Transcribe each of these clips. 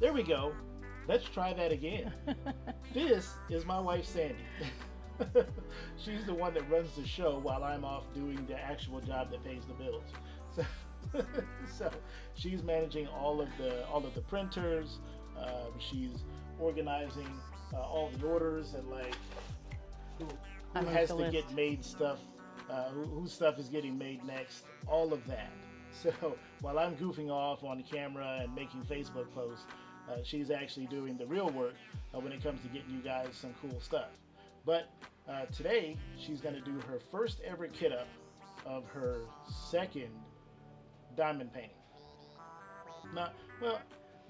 There we go. Let's try that again. This is my wife, Sandy. She's the one that runs the show while I'm off doing the actual job that pays the bills. So, so she's managing all of the printers. She's organizing all the orders and like who has to get made stuff, whose stuff is getting made next, all of that. So while I'm goofing off on camera and making Facebook posts, she's actually doing the real work when it comes to getting you guys some cool stuff. But today she's going to do her first ever kit up of her second diamond painting. Not well,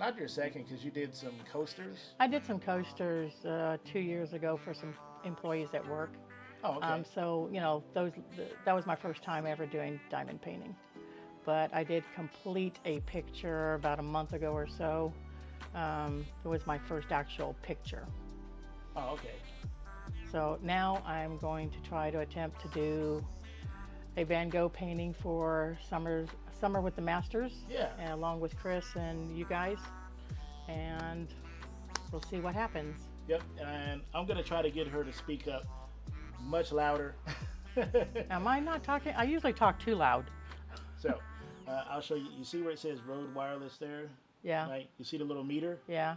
not your second because you did some coasters. I did some coasters 2 years ago for some employees at work. Oh, okay. So that was my first time ever doing diamond painting. But I did complete a picture about a month ago or so. It was my first actual picture. Oh, okay. So now I'm going to try to attempt to do a Van Gogh painting for Summer with the Masters. Yeah. Along with Chris and you guys. And we'll see what happens. Yep. And I'm going to try to get her to speak up much louder. Am I not talking? I usually talk too loud. So I'll show you. You see where it says Rode Wireless there? Yeah. Right? You see the little meter? Yeah.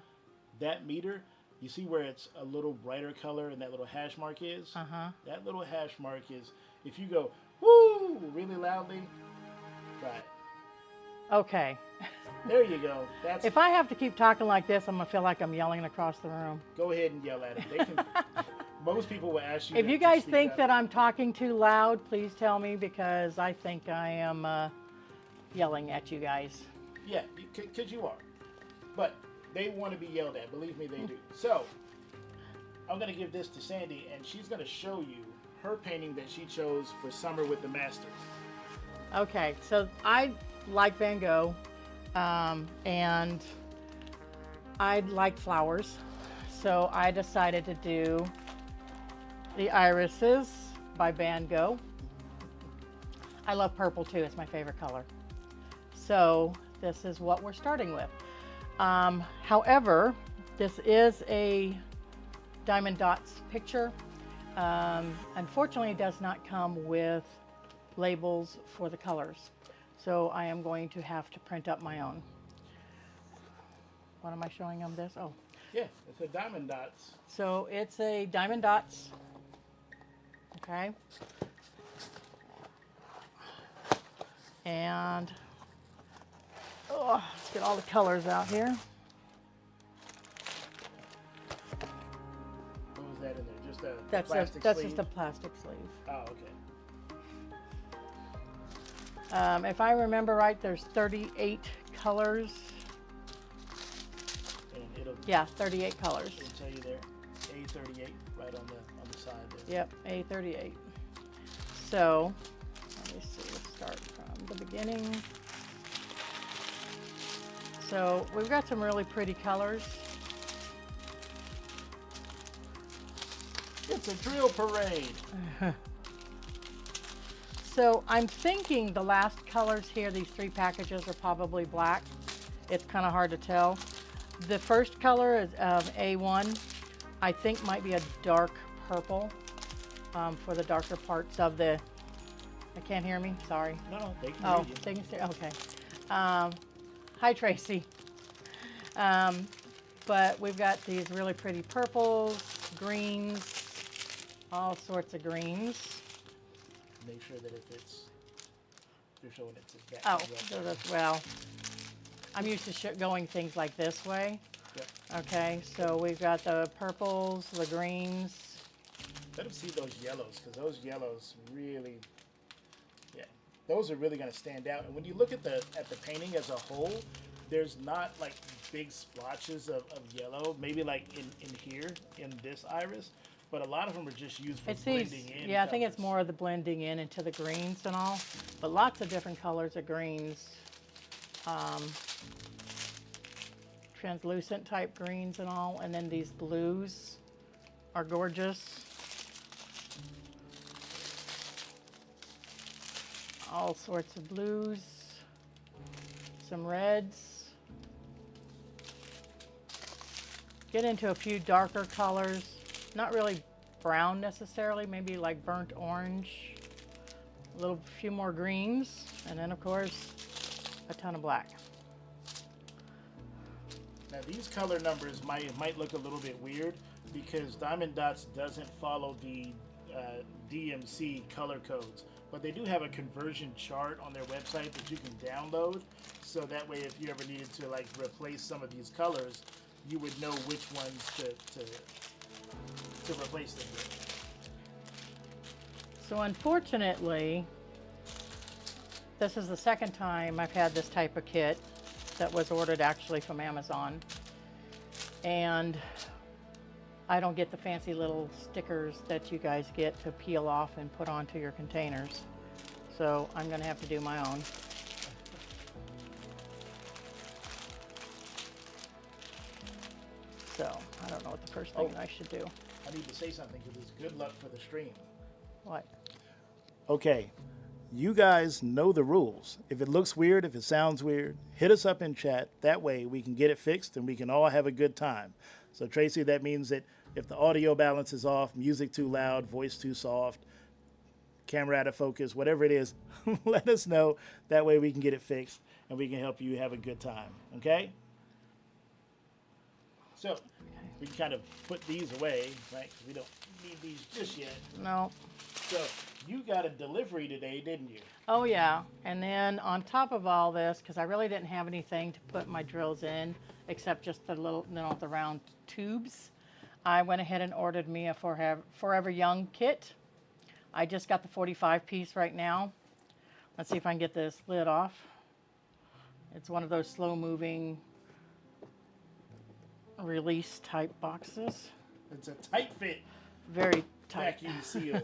That meter, you see where it's a little brighter color and that little hash mark is? Uh-huh. That little hash mark is, if you go, woo, really loudly, try it. Okay. There you go. That's. If I have to keep talking like this, I'm going to feel like I'm yelling across the room. Go ahead and yell at it. They can, most people will ask you If to you guys speak think up. that I'm talking too loud, please tell me because I think I am yelling at you guys. Yeah, because you are. But they want to be yelled at. Believe me, they do. So, I'm going to give this to Sandy, and she's going to show you her painting that she chose for Summer with the Masters. Okay, so I like Van Gogh, and I like flowers. So I decided to do the irises by Van Gogh. I love purple too, it's my favorite color. So this is what we're starting with. However, this is a diamond dots picture. Unfortunately, it does not come with labels for the colors. So I am going to have to print up my own. What am I showing them this? Oh. Yeah, it's a diamond dots. So it's a diamond dots. Okay. And let's get all the colors out here. What was that in there? Just a That's plastic that's sleeve? just a plastic sleeve. Oh, okay. If I remember right, there's 38 colors. And it'll 38 colors. tell you there, A38 right on the side there. Yep, A38. So, let me see, let's start from the beginning. So, we've got some really pretty colors. It's a drill parade. So, I'm thinking the last colors here, these three packages are probably black. It's kind of hard to tell. The first color is A1, I think might be a dark purple for the darker parts of the, I can't hear me, sorry. No, they can Oh, read you. they can say, okay. Hi, Tracy. But we've got these really pretty purples, greens, all sorts of greens. Make sure that if you're showing it to back. Oh, so that's, well, I'm used to going things like this way. Yep. Okay, so we've got the purples, the greens. Let them see those yellows, because those yellows really, yeah, those are really going to stand out. And when you look at the painting as a whole, there's not like big splotches of yellow, maybe like in here, in this iris, but a lot of them are just used for It's these, blending in. yeah, I think it's colors. more of the blending in into the greens and all, but lots of different colors of greens. Translucent type greens and all, and then these blues are gorgeous. All sorts of blues, some reds. get into a few darker colors, not really brown necessarily, maybe like burnt orange, a little few more greens, and then of course a ton of black. Now these color numbers might look a little bit weird because Diamond Dots doesn't follow the DMC color codes, but they do have a conversion chart on their website that you can download, so that way if you ever needed to like replace some of these colors, you would know which ones to replace them with. So unfortunately, this is the second time I've had this type of kit that was ordered actually from Amazon, and I don't get the fancy little stickers that you guys get to peel off and put onto your containers. So I'm gonna have to do my own. So I don't know what the first thing I should do. I need to say something because it's good luck for the stream. What? Okay, you guys know the rules. If it looks weird, if it sounds weird, hit us up in chat. That way we can get it fixed and we can all have a good time. So Tracy, that means that if the audio balance is off, music too loud, voice too soft, camera out of focus, whatever it is, let us know. That way we can get it fixed and we can help you have a good time. Okay? So we can kind of put these away, right? 'Cause we don't need these just yet. No. So you got a delivery today, didn't you? Oh yeah, and then on top of all this, because I really didn't have anything to put my drills in, except just the little, the round tubes, I went ahead and ordered me a Forever Young kit. I just got the 45 piece right now. Let's see if I can get this lid off. It's one of those slow moving release type boxes. It's a tight fit Very tight. vacuum seal.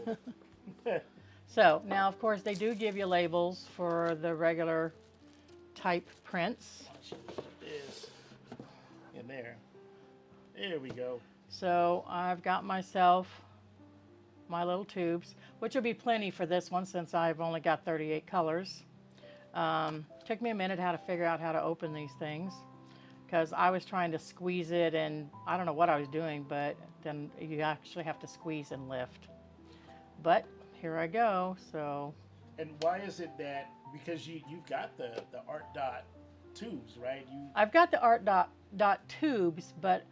So now, of course, they do give you labels for the regular type prints. This in there. There we go. So I've got myself my little tubes, which will be plenty for this one since I've only got 38 colors. Took me a minute how to figure out how to open these things because I was trying to squeeze it and I don't know what I was doing, but then you actually have to squeeze and lift. But here I go. So. And why is it that, because you've got the Art Dot tubes, right? I've got the Art Dot tubes, but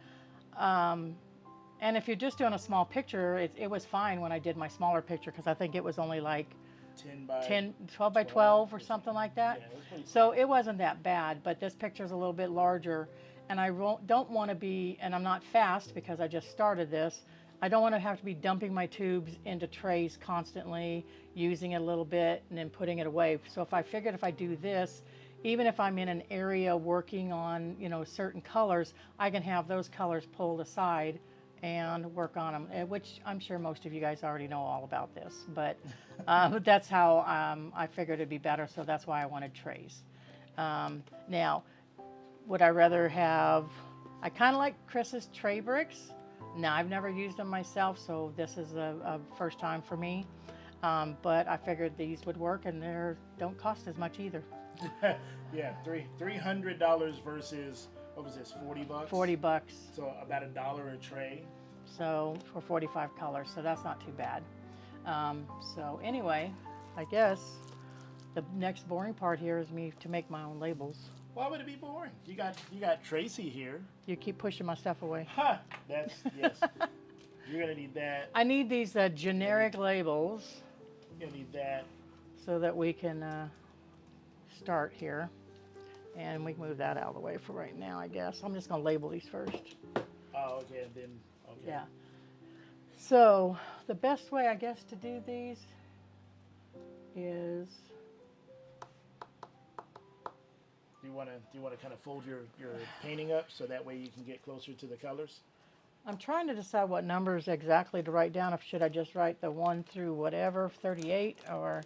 and if you're just doing a small picture, it was fine when I did my smaller picture because I think it was only like 12 by 12 or something like that. Yeah, so it wasn't that bad, but this picture is a little bit larger, and I don't want to be, and I'm not fast because I just started this. I don't want to have to be dumping my tubes into trays constantly, using it a little bit, and then putting it away. So if I figured if I do this, even if I'm in an area working on, certain colors, I can have those colors pulled aside and work on them, which I'm sure most of you guys already know all about this, but that's how I figured it'd be better, so that's why I wanted trays. Now, would I rather have, I kind of like Chris's tray bricks. Now, I've never used them myself, so this is a first time for me, but I figured these would work, and they don't cost as much either. Yeah, $300 versus, what was this, 40 bucks? 40 bucks. So about $1 a tray. So for 45 colors, so that's not too bad. So anyway, I guess the next boring part here is me to make my own labels. Why would it be boring? You got Tracy here. You keep pushing my stuff away. Ha! That's, yes. You're gonna need that. I need these generic labels. You're gonna need that. So that we can start here. And we can move that out of the way for right now, I guess. I'm just gonna label these first. Oh, okay, and then, okay. Yeah. So the best way, I guess, to do these is. Do you wanna kind of fold your painting up so that way you can get closer to the colors? I'm trying to decide what numbers exactly to write down. If should I just write the 1 through whatever, 38, or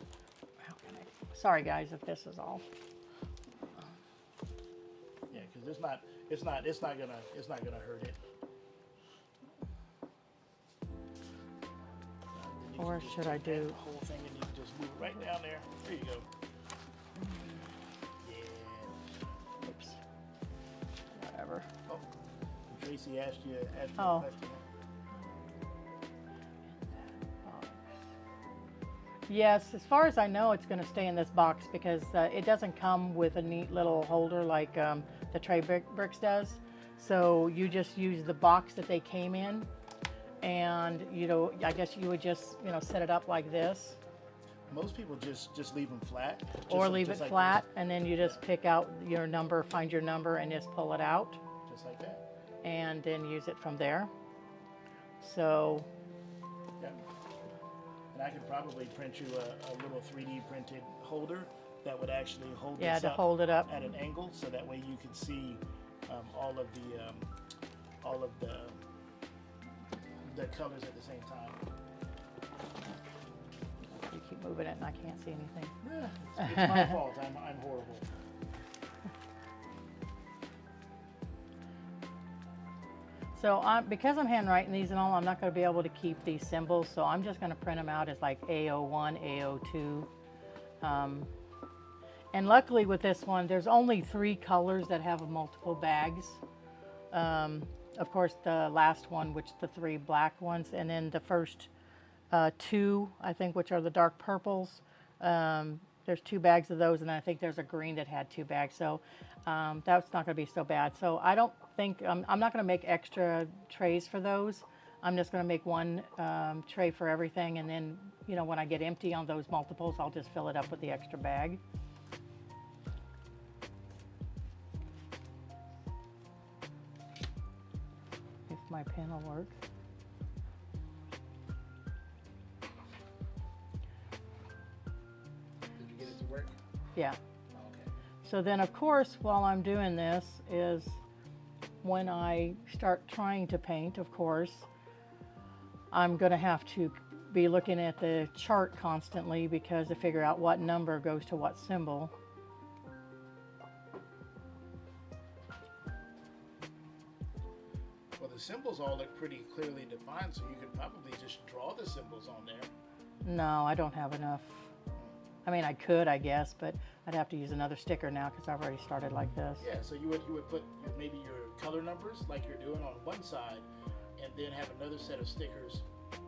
how can I? Sorry guys, if this is all. Yeah, because it's not gonna hurt it. Or should I do? The whole thing, and you can just move it right down there. There you go. Yeah. Oops. Whatever. Oh, Tracy Tracy asked you a Oh. question. Yes, as far as I know, it's going to stay in this box because it doesn't come with a neat little holder like the Tray Bricks does. So you just use the box that they came in, and I guess you would just set it up like this, Most people just leave them flat. or leave it just like flat, and then you just pick out your number, find your number, and just pull it out, this, just like that. and then use it from there. So Yeah. And I could probably print you a little 3D printed holder that would actually hold yeah, this to up hold it up. at an angle, so that way you could see all of the colors at the same time. You keep moving it, and I can't see anything. Yeah, it's my fault. I'm horrible. So because I'm handwriting these and all, I'm not going to be able to keep these symbols, so I'm just going to print them out as like A01, A02. And luckily with this one, there's only 3 colors that have multiple bags. Of course, the last one, which the 3 black ones, and then the first 2, I think, which are the dark purples. There's 2 bags of those, and I think there's a green that had 2 bags. So that's not going to be so bad. So I don't think, I'm not going to make extra trays for those. I'm just going to make one tray for everything. And then, when I get empty on those multiples, I'll just fill it up with the extra bag. If my pen will work. Did you get it to work? Yeah. Okay. So then, of course, while I'm doing this is when I start trying to paint, of course, I'm going to have to be looking at the chart constantly because to figure out what number goes to what symbol. Well, the symbols all look pretty clearly defined, so you could probably just draw the symbols on there. No, I don't have enough. I mean, I could, I guess, but I'd have to use another sticker now because I've already started like this. Yeah, so you would put maybe your color numbers like you're doing on one side, and then have another set of stickers.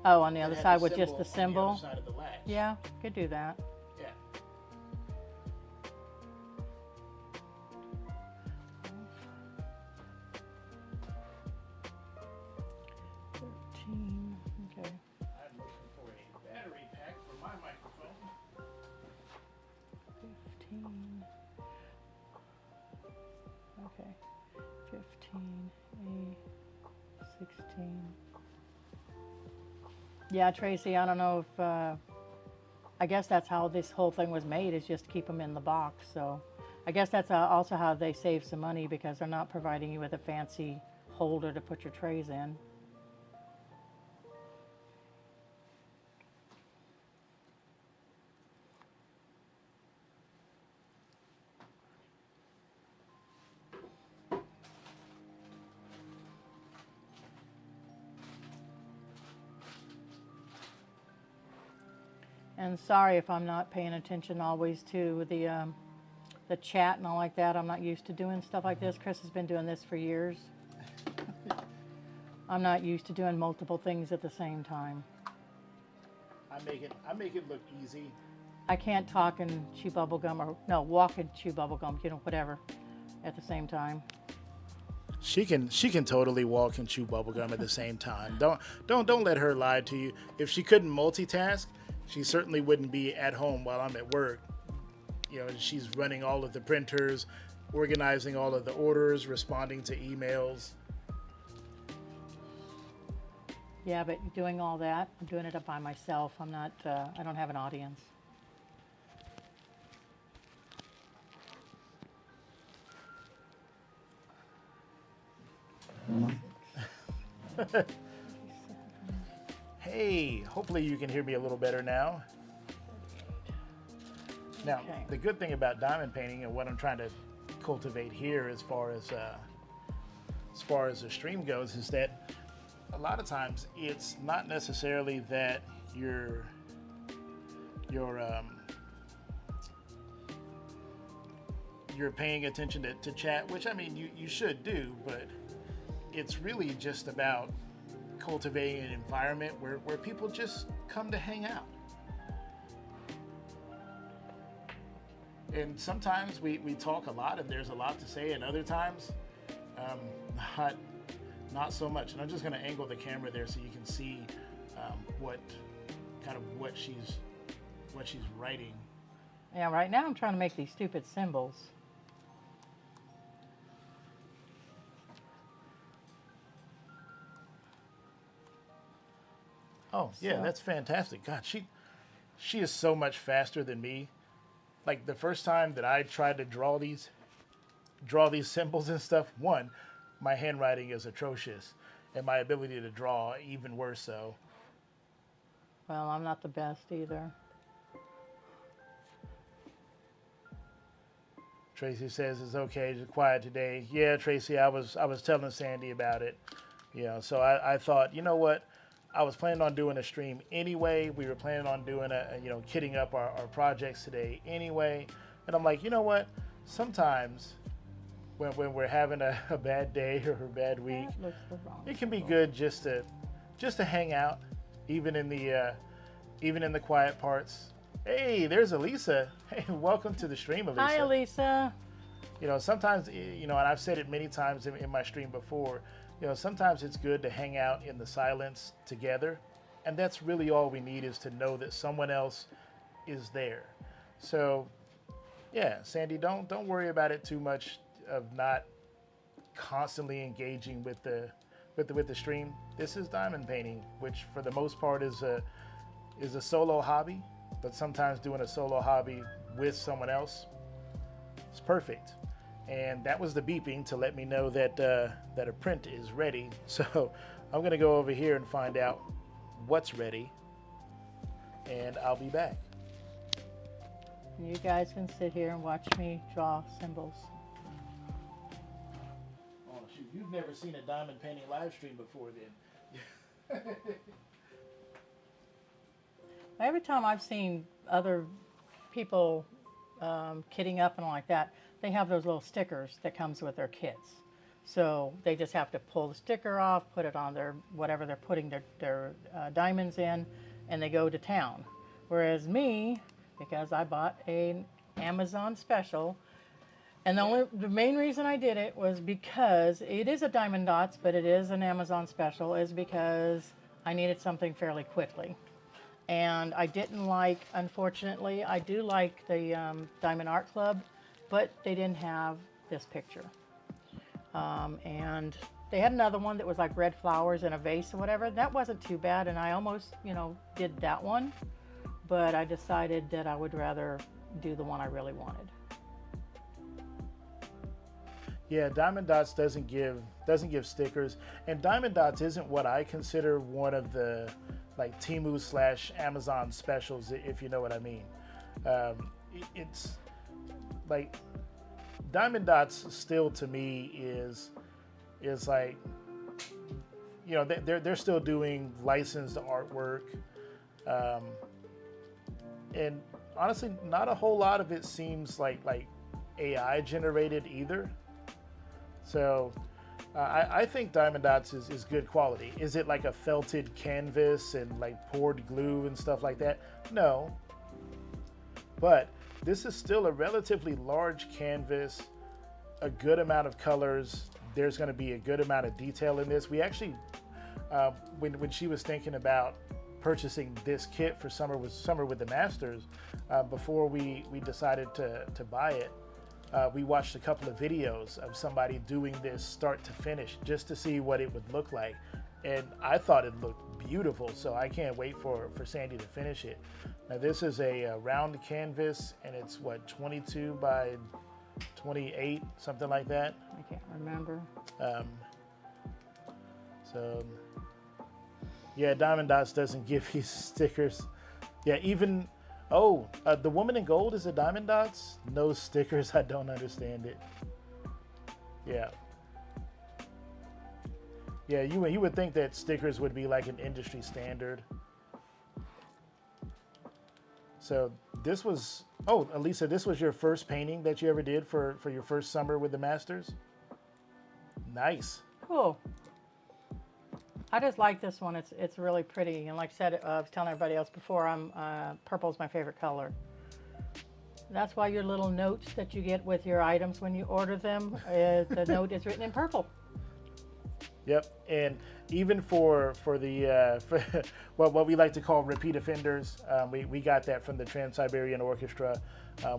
Oh, on the that other have side with just the On the symbol? other side of the latch. Yeah, could do that. Yeah. Okay. I'm looking for a battery pack for my microphone. 15. Okay. 15, A, 16. Yeah, Tracy, I don't know if, I guess that's how this whole thing was made, is just keep them in the box. So I guess that's also how they save some money because they're not providing you with a fancy holder to put your trays in. And sorry if I'm not paying attention always to the chat and all like that. I'm not used to doing stuff like this. Chris has been doing this for years. I'm not used to doing multiple things at the same time. I make it look easy. I can't talk and chew bubble gum, or no, walk and chew bubble gum, whatever, at the same time. She can totally walk and chew bubblegum at the same time. Don't let her lie to you. If she couldn't multitask, she certainly wouldn't be at home while I'm at work. She's running all of the printers, organizing all of the orders, responding to emails. Yeah, but doing all that, I'm doing it up by myself. I'm not, I don't have an audience. Hey, hopefully you can hear me a little better now. Now, Okay. the good thing about diamond painting and what I'm trying to cultivate here as far as the stream goes is that a lot of times it's not necessarily that you're paying attention to chat, which I mean you should do, but it's really just about cultivating an environment where people just come to hang out. And sometimes we talk a lot and there's a lot to say, and other times um, not not so much. And I'm just going to angle the camera there so you can see what she's writing. Yeah, right now I'm trying to make these stupid symbols. Oh yeah, So- that's fantastic. God, she is so much faster than me. Like the first time that I tried to draw these symbols and stuff, one, my handwriting is atrocious, and my ability to draw even worse so. Well, I'm not the best either. Tracy says it's okay, just quiet today. Yeah, Tracy, I was telling Sandy about it. You know, so I thought, you know what? I was planning on doing a stream anyway. We were planning on doing kitting up our projects today anyway. And I'm like, you know what? Sometimes when we're having a bad day or a bad week, That looks the wrong. it can be good just to hang out, even in the quiet parts. Hey, there's Elisa. Hey, welcome to the stream, Elisa. Hi, Elisa. You know, sometimes, and I've said it many times in my stream before, sometimes it's good to hang out in the silence together. And that's really all we need, is to know that someone else is there. So, yeah, Sandy, don't worry about it too much of not constantly engaging with the stream. This is diamond painting, which for the most part is a solo hobby, but sometimes doing a solo hobby with someone else is perfect. And that was the beeping to let me know that a print is ready. So I'm gonna go over here and find out what's ready, and I'll be back. You guys can sit here and watch me draw symbols. Oh shoot, you've never seen a diamond painting live stream before then. Every time I've seen other people kitting up and all like that, they have those little stickers that comes with their kits. So they just have to pull the sticker off, put it on their whatever they're putting their diamonds in, and they go to town. Whereas me, because I bought an Amazon special, and the main reason I did it was because it is a Diamond Dots, but it is an Amazon special, is because I needed something fairly quickly. And I didn't like, unfortunately, I do like the Diamond Art Club, but they didn't have this picture. And they had another one that was like red flowers in a vase or whatever. That wasn't too bad, and I almost, did that one. But I decided that I would rather do the one I really wanted. Yeah, Diamond Dots doesn't give stickers, and Diamond Dots isn't what I consider one of the like Temu/Amazon specials, if you know what I mean. It's like Diamond Dots still to me is like, they're still doing licensed artwork, and honestly, not a whole lot of it seems like AI generated either. So I think Diamond Dots is good quality. Is it like a felted canvas and like poured glue and stuff like that? No. But this is still a relatively large canvas, a good amount of colors. There's going to be a good amount of detail in this. We actually, when she was thinking about purchasing this kit for Summer with the Masters, before we decided to buy it, we watched a couple of videos of somebody doing this start to finish just to see what it would look like. And I thought it looked beautiful, so I can't wait for Sandy to finish it. Now this is a round canvas, and it's what, 22 by 28, something like that. I can't remember. So yeah, Diamond Dots doesn't give you stickers. Yeah, even the woman in gold is a Diamond Dots. No stickers. I don't understand it. Yeah. Yeah, you would think that stickers would be like an industry standard. So this was, Elisa, this was your first painting that you ever did for your first Summer with the Masters? Nice. Cool. I just like this one. It's really pretty, and like I said, I was telling everybody else before, purple is my favorite color. That's why your little notes that you get with your items when you order them, the note is written in purple. Yep, and even for the for what we like to call repeat offenders, we got that from the Trans-Siberian Orchestra.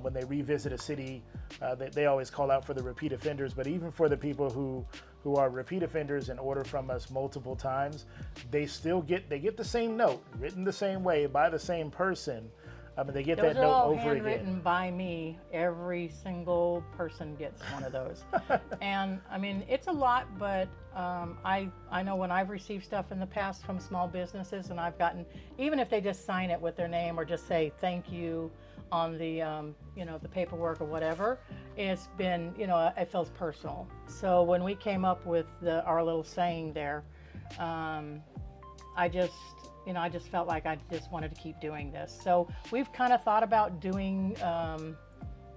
When they revisit a city, they always call out for the repeat offenders. But even for the people who are repeat offenders and order from us multiple times, they still get the same note written the same way by the same person. They get Those that are note all over handwritten again. by me. Every single person gets one of those. And I mean, it's a lot, but I know when I've received stuff in the past from small businesses, and I've gotten, even if they just sign it with their name or just say thank you on the the paperwork or whatever, it's been, it feels personal. So when we came up with our little saying there, I just felt like I just wanted to keep doing this. So we've kind of thought about doing,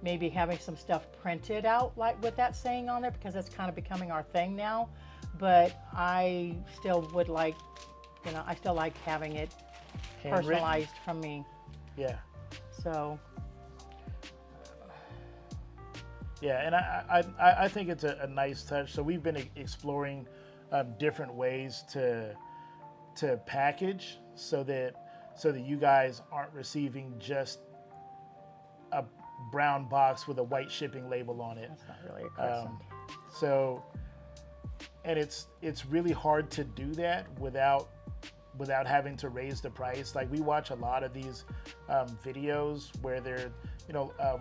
maybe having some stuff printed out like with that saying on there, because it's kind of becoming our thing now. But I still would like, I still like having it Handwritten. personalized from me. Yeah. So Yeah, and I think it's a nice touch. So we've been exploring different ways to package so that you guys aren't receiving just a brown box with a white shipping label on it. that's not really a crescent. So, and it's really hard to do that without having to raise the price. Like, we watch a lot of these videos where they're,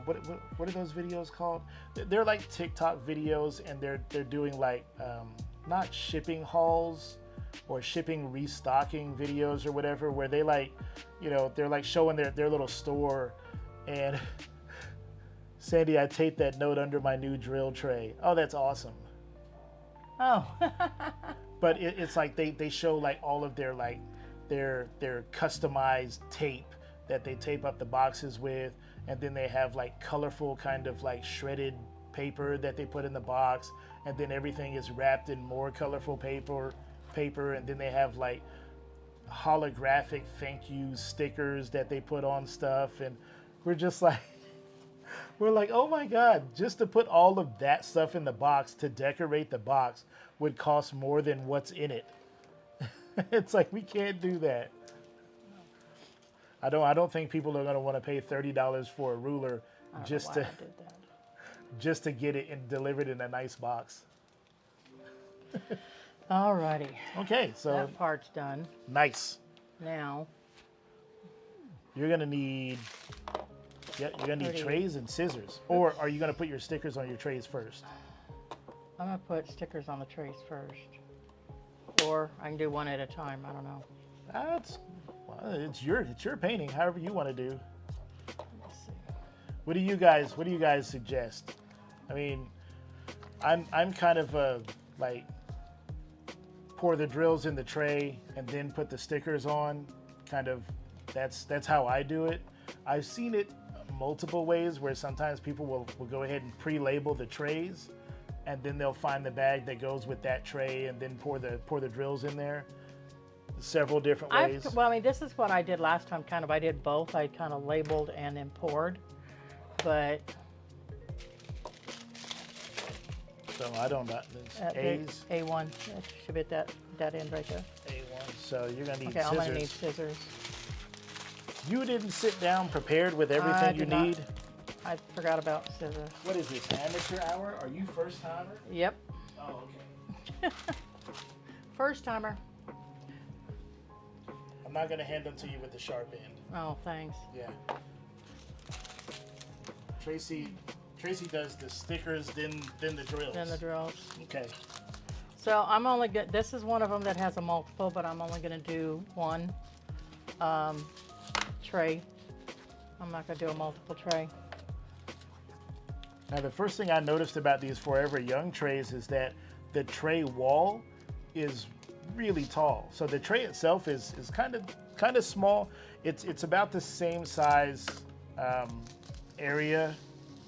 what are those videos called? They're like TikTok videos, and they're doing like not shipping hauls or shipping restocking videos or whatever, where they like, they're like showing their little store. And Sandy, I taped that note under my new drill tray. Oh, that's awesome. Oh. But it's like they show like all of their customized tape that they tape up the boxes with, and then they have like colorful kind of like shredded paper that they put in the box, and then everything is wrapped in more colorful paper, and then they have like holographic thank you stickers that they put on stuff, and we're just like, oh my God, just to put all of that stuff in the box to decorate the box would cost more than what's in it. It's like, we can't do that. I don't think people are going to want to pay $30 for a ruler just I did that. just to get it delivered in a nice box. Alrighty, Okay, so that part's done. nice. Now, You're gonna need Pretty. trays and scissors. Or are you gonna put your stickers on your trays first? I'm gonna put stickers on the trays first. Or I can do one at a time, I don't know. It's your painting, however you want to do. Let's see. What do you guys suggest? I mean, I'm kind of like, pour the drills in the tray and then put the stickers on. Kind of, that's how I do it. I've seen it multiple ways, where sometimes people will go ahead and pre-label the trays, and then they'll find the bag that goes with that tray and then pour the drills in there. Several different ways. Well, I mean, this is what I did last time. I did both. I kind of labeled and then poured, but So I don't know. A's. A1. That should be at that end right there. A1. So you're gonna need Okay, scissors. I'm gonna need scissors. You didn't sit down prepared with everything you did not. need. I forgot about scissors. What is this, amateur hour? Are you first timer? Yep. Oh, okay. First timer. I'm not gonna hand them to you with the sharp end. Oh, thanks. Yeah. Tracy does the stickers, then the drills. Then the drills. Okay. So I'm only this is one of them that has a multiple, but I'm only gonna do one tray. I'm not gonna do a multiple tray. Now, the first thing I noticed about these Forever Young trays is that the tray wall is really tall. So the tray itself is kind of small. It's about the same size area.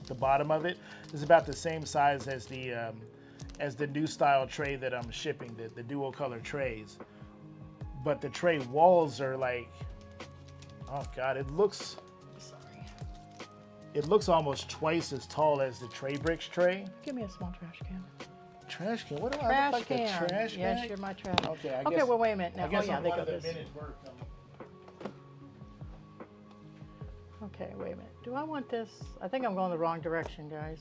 The bottom of it is about the same size as the new style tray that I'm shipping, the dual color trays. but the tray walls are like, oh God, it looks almost twice as tall as the tray bricks tray. Give me a small trash can. Trash can? What do I Trash look like? can. A trash Yes, bag? you're my trash. Okay, I Okay, guess, well, wait a minute. Now, I guess oh, yeah, I'm they one go of the this. vintage work. Okay, wait a minute. Do I want this? I think I'm going the wrong direction, guys.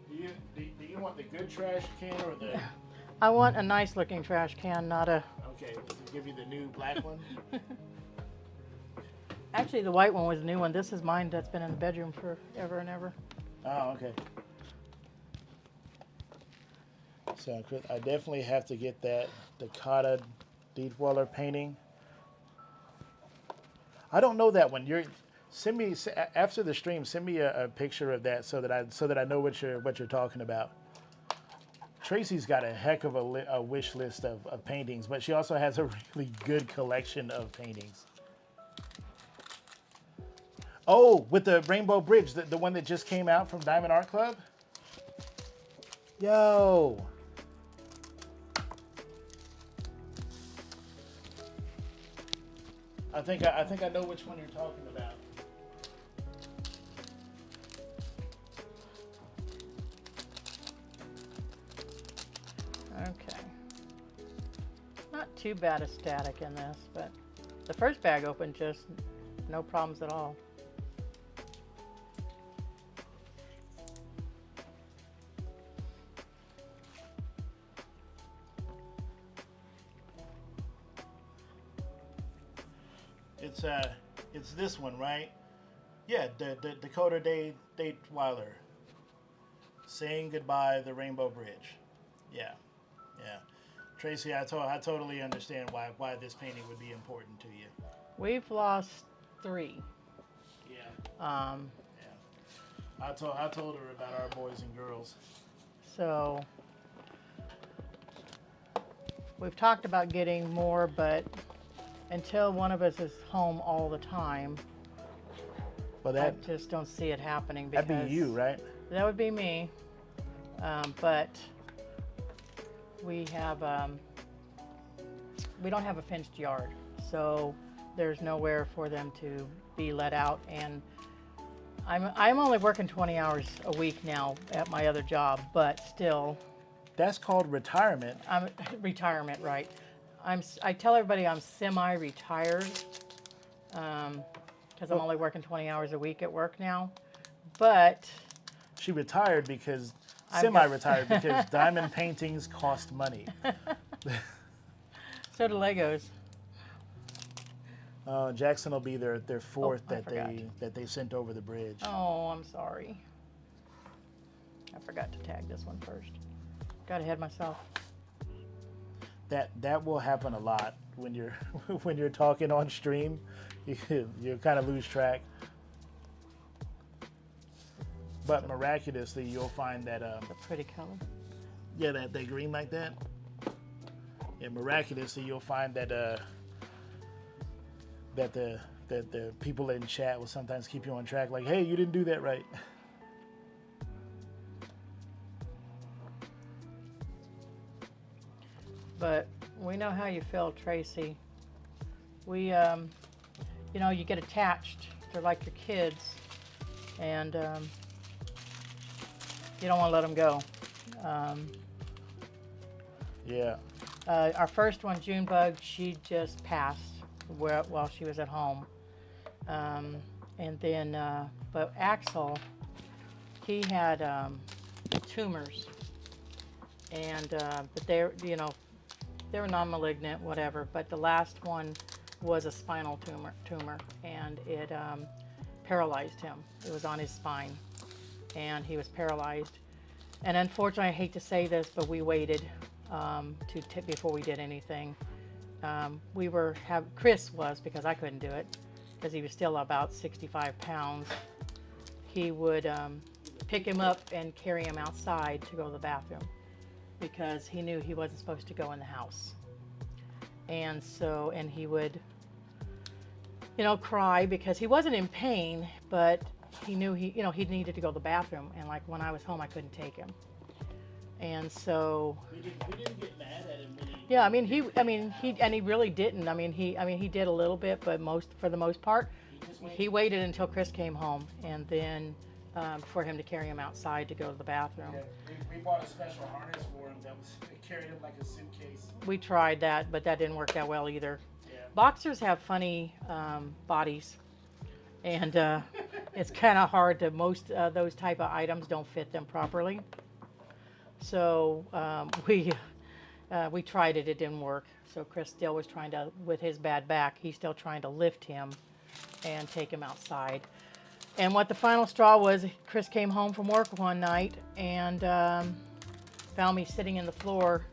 Do you want the good trash can or the... I want a nice looking trash can, not a... Okay, we'll give you the new black one. Actually, the white one was the new one. This is mine that's been in the bedroom forever and ever. Oh, okay. So Chris, I definitely have to get the Kata Dietweiler painting. I don't know that one. Send me after the stream. Send me a picture of that so that I know what you're talking about. Tracy's got a heck of a wish list of paintings, but she also has a really good collection of paintings. Oh, with the Rainbow Bridge, the one that just came out from Diamond Art Club? Yo! I think I know which one you're talking about. Okay. Not too bad a static in this, but the first bag opened just no problems at all. It's this one, right? Yeah, the Dakota Dietweiler. Saying goodbye, the Rainbow Bridge. Yeah. Tracy, I totally understand why this painting would be important to you. We've lost 3. Yeah. Yeah. I told her about our boys and girls. So we've talked about getting more, but until one of us is home all the time, Well, I just don't see it happening. Because that'd be you, right? That would be me. But we have we don't have a fenced yard, so there's nowhere for them to be let out. And I'm only working 20 hours a week now at my other job, but still. That's called retirement. I'm retirement, right? I tell everybody I'm semi-retired because I'm only working 20 hours a week at work now. But she retired because semi-retired because diamond paintings cost money. So do Legos. Jackson will be their fourth that they sent over the bridge. Oh, I'm sorry. I forgot to tag this one first. Got ahead myself. That will happen a lot when you're when you're talking on stream. You kind of lose track. But miraculously, you'll find that a pretty color. Yeah, that they green like that. Yeah, miraculously, you'll find that that the people in chat will sometimes keep you on track. Like, hey, you didn't do that right. But we know how you feel, Tracy. We, you get attached. They're like your kids, and you don't want to let them go. Yeah. Our first one, Junebug, she just passed while she was at home. And then, but Axel, he had tumors, and but they were non-malignant, whatever. But the last one was a spinal tumor, and it paralyzed him. It was on his spine, and he was paralyzed. And unfortunately, I hate to say this, but we waited before we did anything. Chris was, because I couldn't do it, because he was still about 65 pounds. He would pick him up and carry him outside to go to the bathroom, because he knew he wasn't supposed to go in the house. And he would, cry because he wasn't in pain, but he knew he needed to go to the bathroom. And like when I was home, I couldn't take him. And so. We didn't get mad at him when he Yeah, and he really didn't. He did a little bit, but for the most part, he waited until Chris came home, and then for him to carry him outside to go to the bathroom. Yeah, we bought a special harness for him that was carried him like a suitcase. We tried that, but that didn't work that well either. Yeah. Boxers have funny bodies, and it's kind of hard to most those type of items don't fit them properly. So we tried it; it didn't work. So Chris still was trying to, with his bad back, he's still trying to lift him and take him outside. And what the final straw was, Chris came home from work one night and found me sitting in the floor,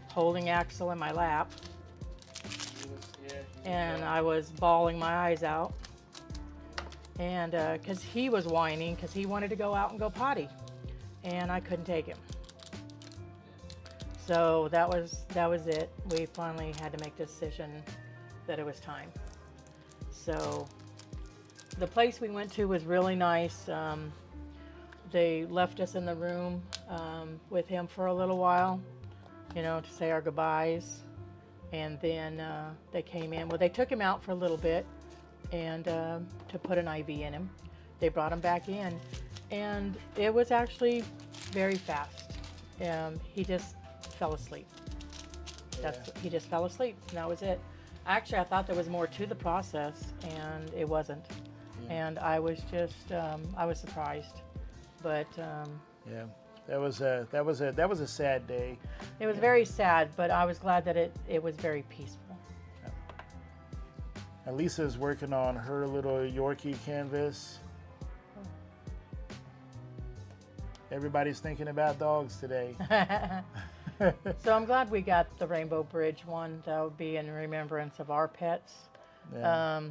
holding Axel in my lap, and I was bawling my eyes out. And because he was whining because he wanted to go out and go potty, and I couldn't take him. So that was it. We finally had to make the decision that it was time. So the place we went to was really nice. They left us in the room with him for a little while, to say our goodbyes. And then they came in. Well, they took him out for a little bit and to put an IV in him. They brought him back in, and it was actually very fast. He just fell asleep. He just fell asleep, and that was it. Actually, I thought there was more to the process, and it wasn't. Yeah. And I was just I was surprised, but yeah, that was a sad day. It was very sad, but I was glad that it was very peaceful. Yeah. And Lisa's working on her little Yorkie canvas. Everybody's thinking about dogs today. So I'm glad we got the Rainbow Bridge one. That would be in remembrance of our pets. Yeah.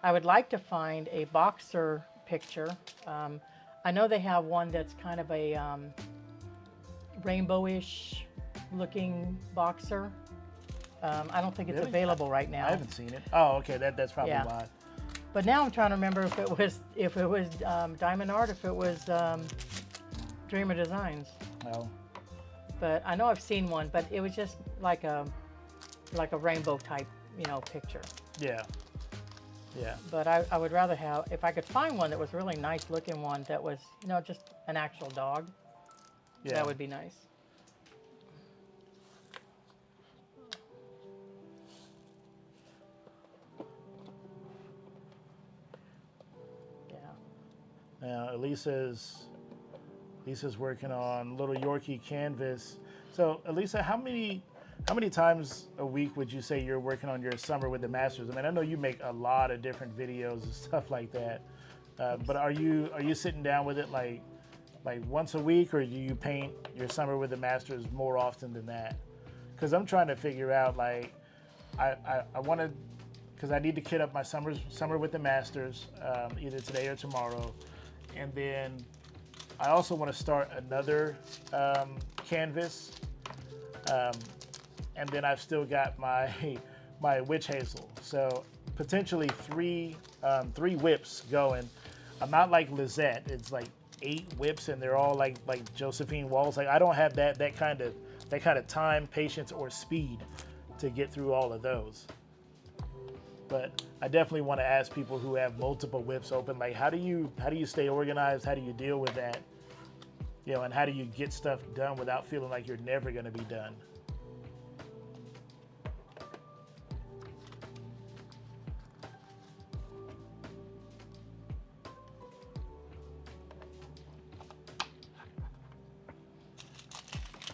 I would like to find a boxer picture. I know they have one that's kind of a rainbowish looking boxer. I don't think it's available right now. I haven't seen it. Oh, okay. That's probably why. But now I'm trying to remember if it was Diamond Art, if it was Dreamer Designs. Oh. But I know I've seen one, but it was just like a rainbow type, picture. Yeah. Yeah. But I would rather have, if I could find one that was really nice looking one that was, just an actual dog. Yeah. That would be nice. Yeah. Lisa's working on little Yorkie canvas. So, Elisa, how many times a week would you say you're working on your Summer with the Masters? I mean, I know you make a lot of different videos and stuff like that, but are you sitting down with it like once a week, or do you paint your Summer with the Masters more often than that? Because I'm trying to figure out, I want to, because I need to kit up my Summer with the Masters either today or tomorrow, and then I also want to start another canvas, and then I've still got my witch hazel. So potentially three whips going. I'm not like Lizette. It's like 8 whips, and they're all like Josephine Walls. I don't have that kind of time, patience, or speed to get through all of those. But I definitely want to ask people who have multiple whips open, how do you stay organized? How do you deal with that? And how do you get stuff done without feeling like you're never going to be done?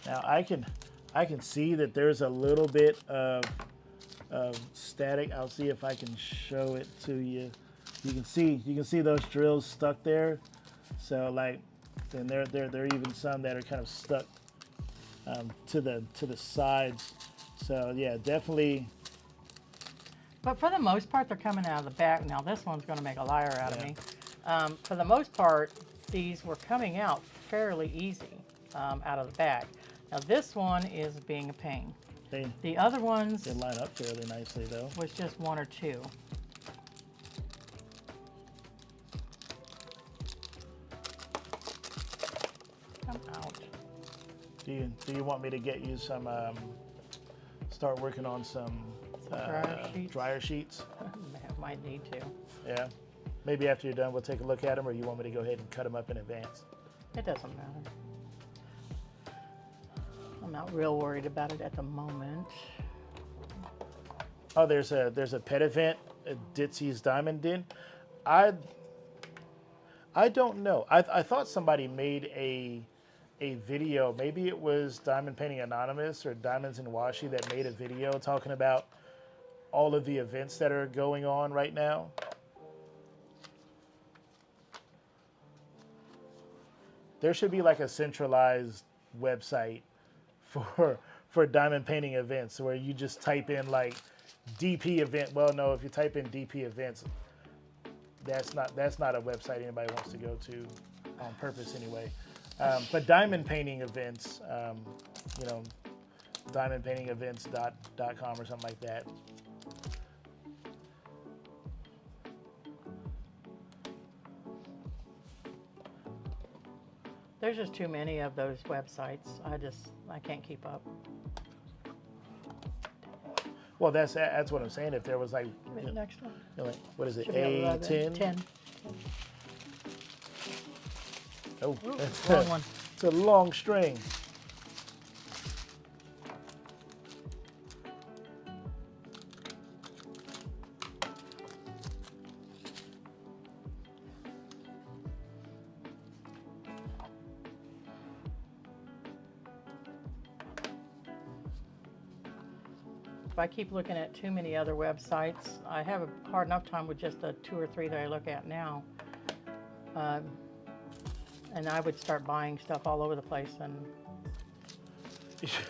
Now I can see that there's a little bit of static. I'll see if I can show it to you. You can see those drills stuck there. So and there are even some that are kind of stuck to the sides. So yeah, definitely. But for the most part, they're coming out of the back. Now this one's going to make a liar out of me. For the most part, these were coming out fairly easy out of the bag. Now this one is being a pain. The other ones, they line up fairly nicely though. Was just 1 or 2. Come out. Do you want me to get you some start working on some dryer sheets. Might need to. Yeah. Maybe after you're done, we'll take a look at them, or you want me to go ahead and cut them up in advance? It doesn't matter. I'm not real worried about it at the moment. Oh, there's a pet event at Ditsy's Diamond Den. I don't know. I thought somebody made a video. Maybe it was Diamond Painting Anonymous or Diamonds in Washi that made a video talking about all of the events that are going on right now. There should be like a centralized website for diamond painting events where you just type in like DP event. Well, no, if you type in DP events, that's not a website anybody wants to go to on purpose anyway. But diamond painting events, you know, diamondpaintingevents.com or something like that. There's just too many of those websites. I can't keep up. Well, that's what I'm saying. If there was like, Maybe next one. you know, like, what is it, Should be 11, A10? 10. Oh, Ooh, that's wrong one. It's a long string. If I keep looking at too many other websites, I have a hard enough time with just the 2 or 3 that I look at now. And I would start buying stuff all over the place, and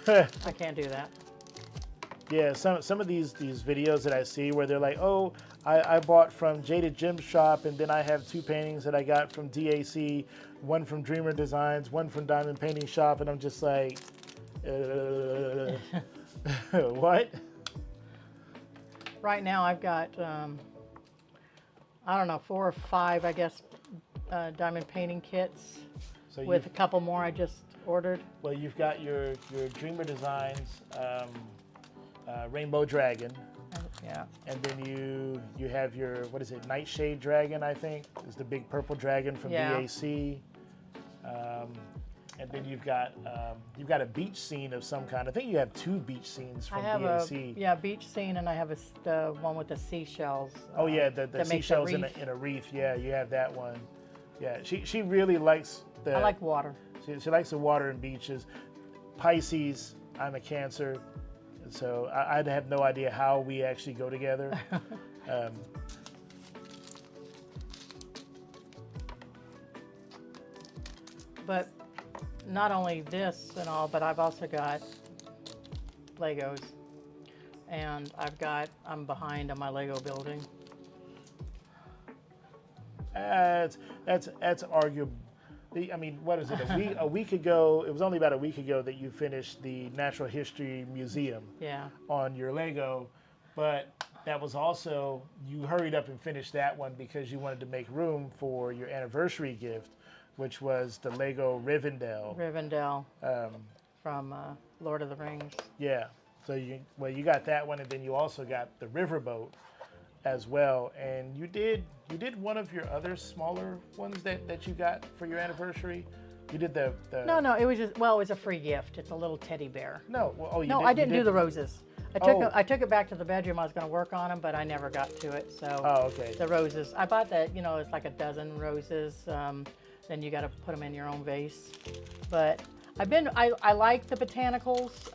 I can't do that. Yeah, some of these videos that I see where they're like, oh, I bought from Jaded Gem Shop, and then I have 2 paintings that I got from DAC, one from Dreamer Designs, one from Diamond Painting Shop, and I'm just like, what? Right now I've got, I don't know, 4 or 5, I guess, diamond painting kits So with a couple more I just ordered. well, you've got your Dreamer Designs Rainbow Dragon, Yeah. and then you have your, what is it, Nightshade Dragon, I think, is the big purple dragon from Yeah. DAC. And then you've got a beach scene of some kind. I think you have 2 beach scenes I from have DAC. a beach scene, and I have the one with the seashells. Oh yeah, the that makes a seashells in wreath. a wreath. Yeah, you have that one. Yeah, she really likes the. I like water. She likes the water and beaches. Pisces. I'm a Cancer, so I'd have no idea how we actually go together. But not only this and all, but I've also got Legos, and I'm behind on my Lego building. That's arguable. I mean, what is it? A week ago, it was only about a week ago that you finished the Natural History Museum Yeah. on your Lego, but that was also, you hurried up and finished that one because you wanted to make room for your anniversary gift, which was the Lego Rivendell. Rivendell from Lord of the Rings. Yeah. So you got that one, and then you also got the Riverboat as well, and you did one of your other smaller ones that you got for your anniversary. You did the No, it was just, well, it was a free gift. It's a little teddy bear. no. Well, oh, you No, did, I didn't do the roses. Oh. I took it back to the bedroom. I was going to work on them, but I never got to it. So Oh, okay. the roses, I bought that. It's like a dozen roses. Then you got to put them in your own vase. But I like the botanicals.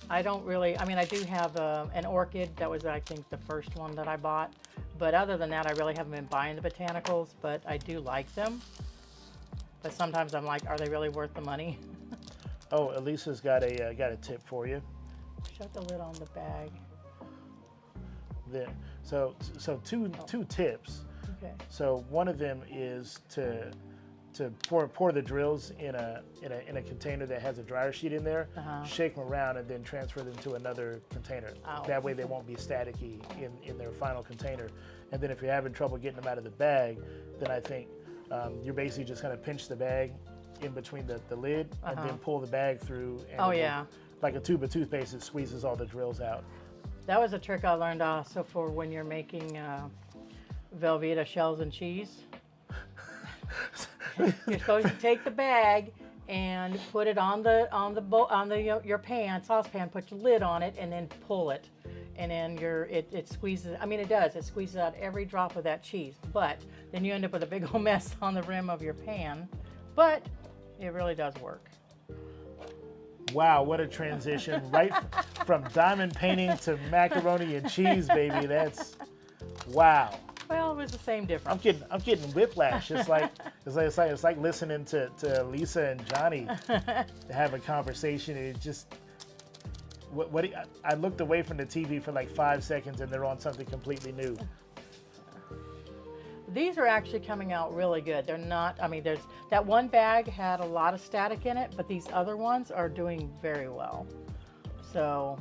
I don't really. I mean, I do have an orchid. That was, I think, the first one that I bought. But other than that, I really haven't been buying the botanicals. But I do like them. But sometimes I'm like, are they really worth the money? Oh, Elisa's got a tip for you. Shut the lid on the bag. There. So two tips. Okay. So one of them is to pour the drills in a container that has a dryer sheet in there, shake them around, and then transfer them to another container. Oh. That way they won't be staticky in their final container. And then if you're having trouble getting them out of the bag, then I think you're basically just going to pinch the bag in between the lid and Uh-huh. then pull the bag through. And Oh, it will- yeah. like a tube of toothpaste, it squeezes all the drills out. That was a trick I learned also for when you're making Velveeta shells and cheese. You're supposed to take the bag and put it on your pan, saucepan. Put your lid on it, and then pull it, and then it squeezes. I mean, it does. It squeezes out every drop of that cheese. But then you end up with a big old mess on the rim of your pan. But it really does work. Wow, what a transition! Right from diamond painting to macaroni and cheese, baby. That's wow. Well, it was the same difference. I'm getting whiplash. It's like listening to Lisa and Johnny have a conversation. It just I looked away from the TV for like 5 seconds and they're on something completely new. These are actually coming out really good. They're not, I mean, there's that one bag had a lot of static in it, but these other ones are doing very well. So.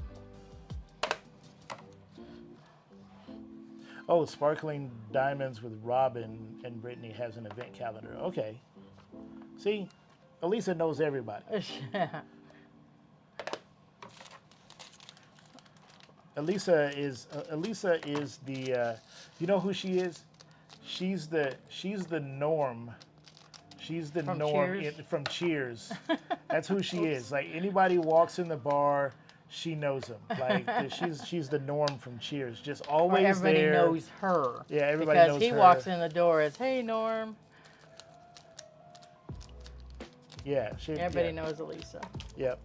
Oh, Sparkling Diamonds with Robin and Brittany has an event calendar. Okay. See, Elisa knows everybody. Elisa is the you know who she is? She's the Norm. She's the From Norm Cheers? from Cheers. That's who she is. Like anybody walks in the bar, she knows them. Like she's the Norm from Cheers. Just always everybody there. knows her. Yeah, everybody because knows he her. walks in the door as, "Hey, Norm." Yeah, Everybody knows Elisa. Yep.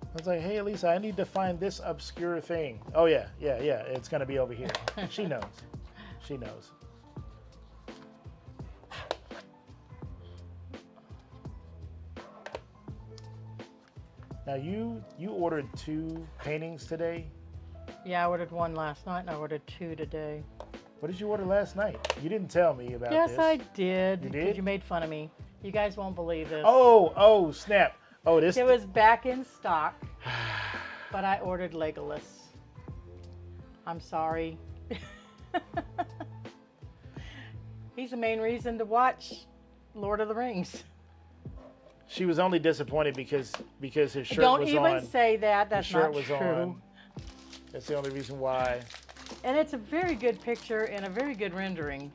I was like, hey, Elisa, I need to find this obscure thing. Oh, yeah. It's going to be over here. She knows. She knows. Now, you ordered 2 paintings today. Yeah, I ordered one last night and I ordered 2 today. What did you order last night? You didn't tell me about Yes, this. I did. You Because did? you made fun of me. You guys won't believe this. Oh, snap. Oh, this. It was back in stock, but I ordered Legolas. I'm sorry. He's the main reason to watch Lord of the Rings. She was only disappointed because his shirt Don't was even on. say that. That's His shirt not was true. on. That's the only reason why. And it's a very good picture and a very good rendering.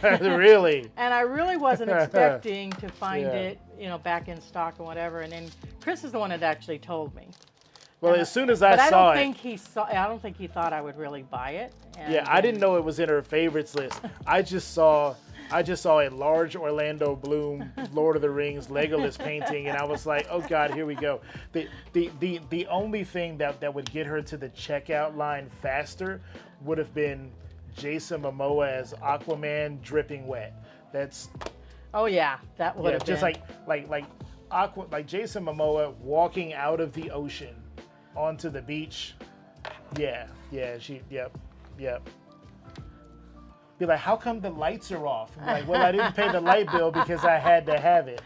Really? And I really wasn't expecting to find Yeah. it, back in stock or whatever. And then Chris is the one that actually told me. Well, as soon as I But I saw don't it, think he saw. I don't think he thought I would really buy it. And yeah, I didn't know it was in her favorites list. I just saw a large Orlando Bloom Lord of the Rings Legolas painting, and I was like, oh God, here we go. The only thing that would get her to the checkout line faster would have been Jason Momoa as Aquaman dripping wet. That's Oh yeah, that would have just been. like Jason Momoa walking out of the ocean onto the beach. Yep. Be like, how come the lights are off? I'm like, well, I didn't pay the light bill because I had to have it.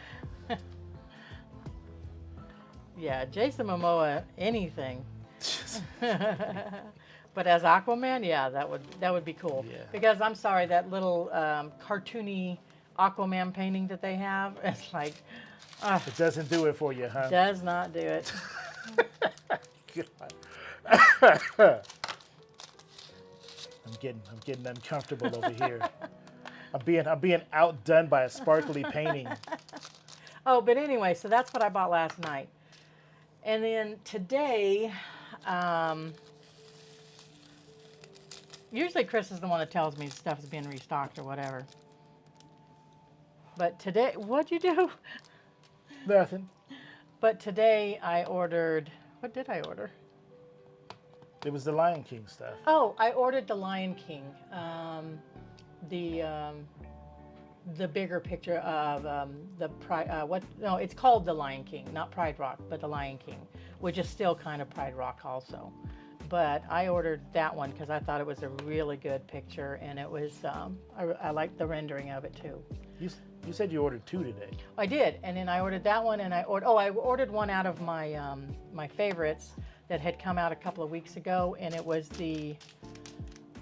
Yeah, Jason Momoa, anything. But as Aquaman, yeah, that would be cool. Yeah. Because I'm sorry, that little cartoony Aquaman painting that they have, it's like, It doesn't do it for you, huh? does not do it. God. I'm getting uncomfortable over here. I'm being outdone by a sparkly painting. Oh, but anyway, so that's what I bought last night. And then today, usually Chris is the one that tells me stuff is being restocked or whatever. But today, what'd you do? Nothing. But today I ordered, what did I order? It was the Lion King stuff. Oh, I ordered the Lion King. The bigger picture of the Pride, it's called the Lion King, not Pride Rock, but the Lion King, which is still kind of Pride Rock also. But I ordered that one because I thought it was a really good picture, and it was, I liked the rendering of it too. You said you ordered 2 today. I did, and then I ordered that one, and I ordered one out of my my favorites that had come out a couple of weeks ago, and it was the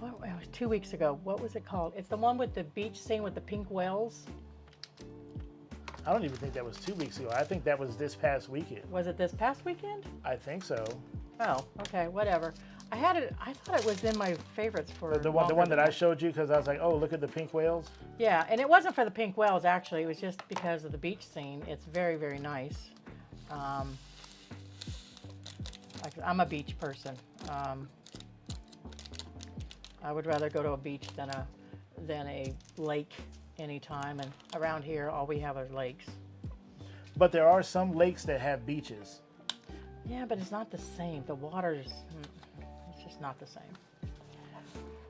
It was 2 weeks ago. What was it called? It's the one with the beach scene with the pink whales. I don't even think that was 2 weeks ago. I think that was this past weekend. Was it this past weekend? I think so. Oh, okay, whatever. I had it. I thought it was in my favorites for The longer one that than I showed you because I was like, oh, look at the pink whales. Yeah, and it wasn't for the pink whales actually. It was just because of the beach scene. It's very, very nice. I'm a beach person. I would rather go to a beach than a lake anytime. And around here, all we have are lakes. But there are some lakes that have beaches. Yeah, but it's not the same. The water's it's just not the same.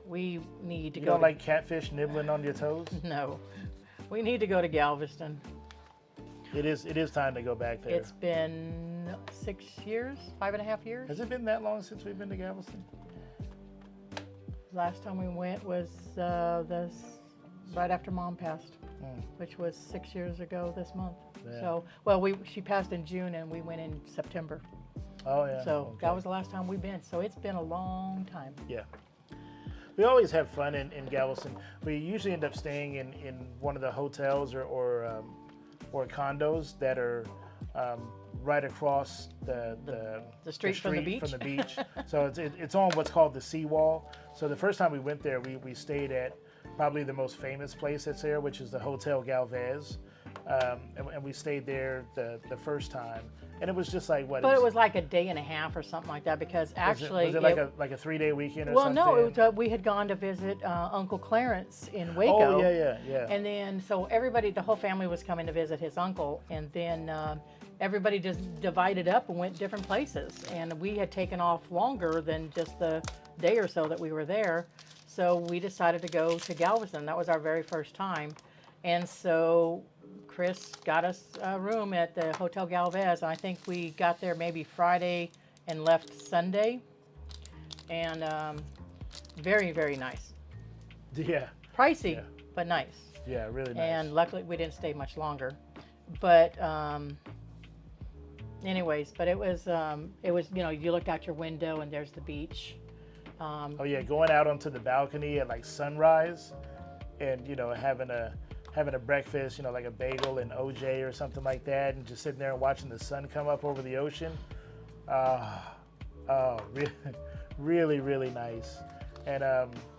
We need to You go. don't like catfish nibbling on your toes? No, we need to go to Galveston. It is time to go back there. It's been 6 years, 5.5 years. Has it been that long since we've been to Galveston? Last time we went was right after Mom passed, which was 6 years ago this month. Yeah. So, well, she passed in June and we went in September. Oh yeah. So okay. that was the last time we've been. So it's been a long time. Yeah. We always have fun in Galveston. We usually end up staying in one of the hotels or condos that are right across the street from the beach. So it's on what's called the seawall. So the first time we went there, we stayed at probably the most famous place that's there, which is the Hotel Galvez. And we stayed there the first time. And it was just like what? But it was like a day and a half or something like that because actually... Was it like a 3-day weekend or well, something? no, it was, we had gone to visit Uncle Clarence in Waco. Oh, yeah. And then, so everybody, the whole family was coming to visit his uncle. And then everybody just divided up and went different places. And we had taken off longer than just the day or so that we were there. So we decided to go to Galveston. That was our very first time. And so Chris got us a room at the Hotel Galvez. I think we got there maybe Friday and left Sunday. And very, very nice. Yeah. Pricey, Yeah. but nice. Yeah, really nice. And luckily we didn't stay much longer. But anyways, but it was, you looked out your window and there's the beach. Oh yeah, going out onto the balcony at like sunrise and, having a breakfast, like a bagel and OJ or something like that, and just sitting there and watching the sun come up over the ocean. Really, really, really nice. And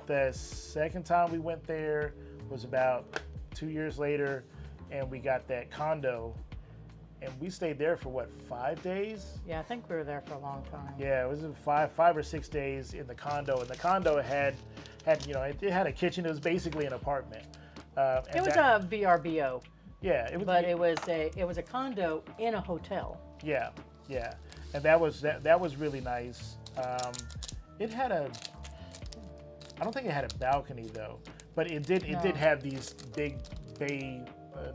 the second time we went there was about 2 years later, and we got that condo, and we stayed there for what, 5 days? Yeah, I think we were there for a long time. Yeah, it was 5 or 6 days in the condo, and the condo had it had a kitchen. It was basically an apartment. It was a VRBO. Yeah, it was. But it was a condo in a hotel. Yeah, and that was really nice. It had I don't think it had a balcony though, but it did have these big bay,